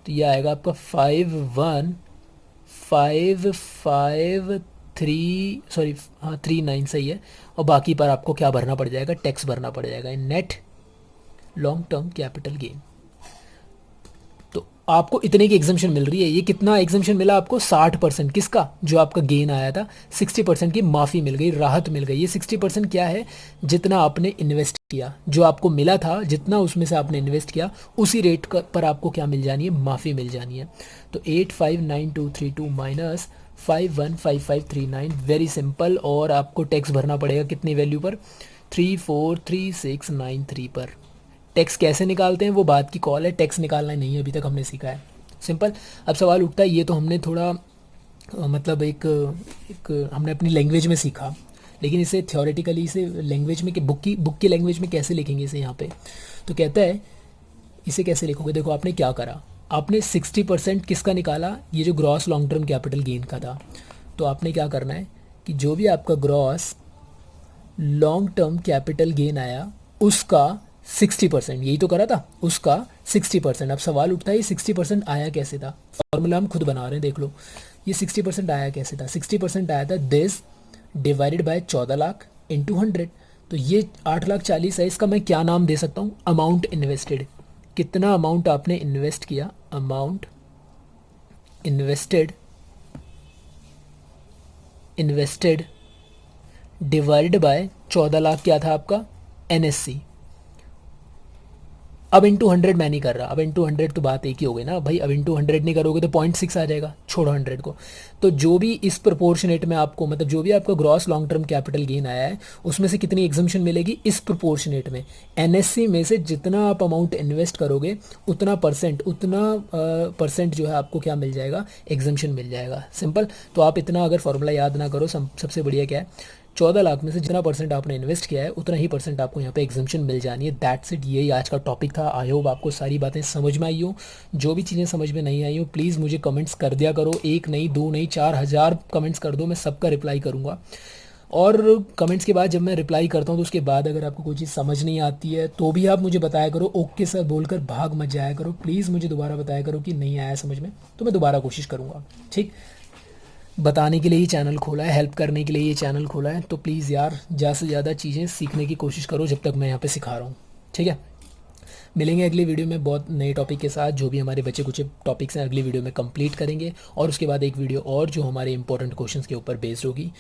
तो ये आएगा आपका 51,553, सॉरी हाँ 39 सही है। और बाकी पर आपको क्या भरना पड़ जाएगा? टैक्स भरना पड़ जाएगा, net long term capital gain. तो आपको इतने की एग्जाम्शन मिल रही है। ये कितना एग्जाम्शन मिला आपको? 60%। किसका? जो आपका गेन आया था 60% की माफ़ी मिल गई, राहत मिल गई। ये 60% क्या है? जितना आपने इन्वेस्ट किया, जो आपको मिला था, जितना उसमें से आपने इन्वेस्ट किया, उसी रेट पर आपको क्या मिल जानी है? माफ़ी मिल जानी है। तो 859232 माइनस 515539, वेरी सिंपल। और आपको टैक्स भरना पड़ेगा कितनी वैल्यू पर? 343693 पर। टैक्स कैसे निकालते हैं वो बात की कॉल है, टैक्स निकालना नहीं अभी तक हमने सीखा है। सिंपल। अब सवाल उठता है, ये तो हमने थोड़ा मतलब एक हमने अपनी लैंग्वेज में सीखा, लेकिन इसे थ्योरेटिकली इसे लैंग्वेज में कि बुक की लैंग्वेज में कैसे लिखेंगे इसे यहाँ पे? तो कहता है इसे कैसे लिखोगे? देखो आपने क्या करा, आपने 60% किसका निकाला? ये जो gross long term capital gain का था। तो आपने क्या करना है कि जो भी आपका gross long term capital gain आया उसका 60%, यही तो करा था, उसका 60%। अब सवाल उठता है ये 60% आया कैसे था? फॉर्मूला हम खुद बना रहे हैं, देख लो। ये 60% आया कैसे था? 60% आया था this divided by 14 lakh into 100। तो ये 8,40,000 है, इसका मैं क्या नाम दे सकता हूँ? Amount invested. कितना अमाउंट आपने इन्वेस्ट किया? Amount invested divided by 14 lakh क्या था आपका? NSC। अब इंटू 100 मैं नहीं कर रहा, अब इंटू 100 तो बात एक ही हो गई ना भाई। अब इंटू 100 नहीं करोगे तो 0.6 आ जाएगा, छोड़ो 100 को। तो जो भी इस प्रोपोर्शनेट में आपको, मतलब जो भी आपका gross long term capital gain आया है उसमें से कितनी एग्जाम्शन मिलेगी? इस प्रोपोर्शनेट में NSC में से जितना आप अमाउंट इन्वेस्ट करोगे उतना परसेंट जो है आपको क्या मिल जाएगा? एग्जाम्शन मिल जाएगा। सिंपल। तो आप इतना अगर फॉर्मूला याद ना करो, सबसे बढ़िया क्या है, 14 लाख में से जितना परसेंट आपने इन्वेस्ट किया है उतना ही परसेंट आपको यहाँ पे एग्जाम्शन मिल जानी है। दैट्स इट, यही आज का टॉपिक था। आई होप आपको सारी बातें समझ में आई हो। जो भी चीज़ें समझ में नहीं आई हो प्लीज़ मुझे कमेंट्स कर दिया करो। एक नहीं, दो नहीं, 4,000 कमेंट्स कर दो, मैं सबका रिप्लाई करूँगा। और कमेंट्स के बाद जब मैं रिप्लाई करता हूँ तो उसके बाद अगर आपको कोई चीज़ समझ नहीं आती है तो भी आप मुझे बताया करो। ओके सर बोलकर भाग मत जाया करो, प्लीज़ मुझे दोबारा बताया करो कि नहीं आया समझ में, तो मैं दोबारा कोशिश करूँगा। ठीक। बताने के लिए ही चैनल खोला है, हेल्प करने के लिए ये चैनल खोला है। तो प्लीज़ यार ज़्यादा से ज़्यादा चीज़ें सीखने की कोशिश करो जब तक मैं यहाँ पे सिखा रहा हूँ। ठीक है, मिलेंगे अगली वीडियो में बहुत नए टॉपिक के साथ। जो भी हमारे बचे कुछ टॉपिक्स हैं अगली वीडियो में कंप्लीट करेंगे, और उसके बाद एक वीडियो और जो हमारे इंपॉर्टेंट क्वेश्चंस के ऊपर बेस्ड होगी।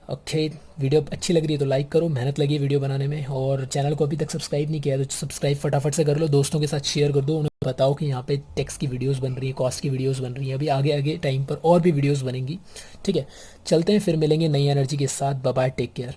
ओके, वीडियो अच्छी लग रही है तो लाइक करो, मेहनत लगी है वीडियो बनाने में, और चैनल को अभी तक सब्सक्राइब नहीं किया है तो सब्सक्राइब फटाफट से कर लो, दोस्तों के साथ शेयर कर दो, उन्हें बताओ कि यहाँ पे टेक्स्ट की वीडियोस बन रही है, कॉस्ट की वीडियोस बन रही हैं, अभी आगे आगे टाइम पर और भी वीडियोस बनेंगी। ठीक है, चलते हैं, फिर मिलेंगे नई एनर्जी के साथ। Bye bye, take care.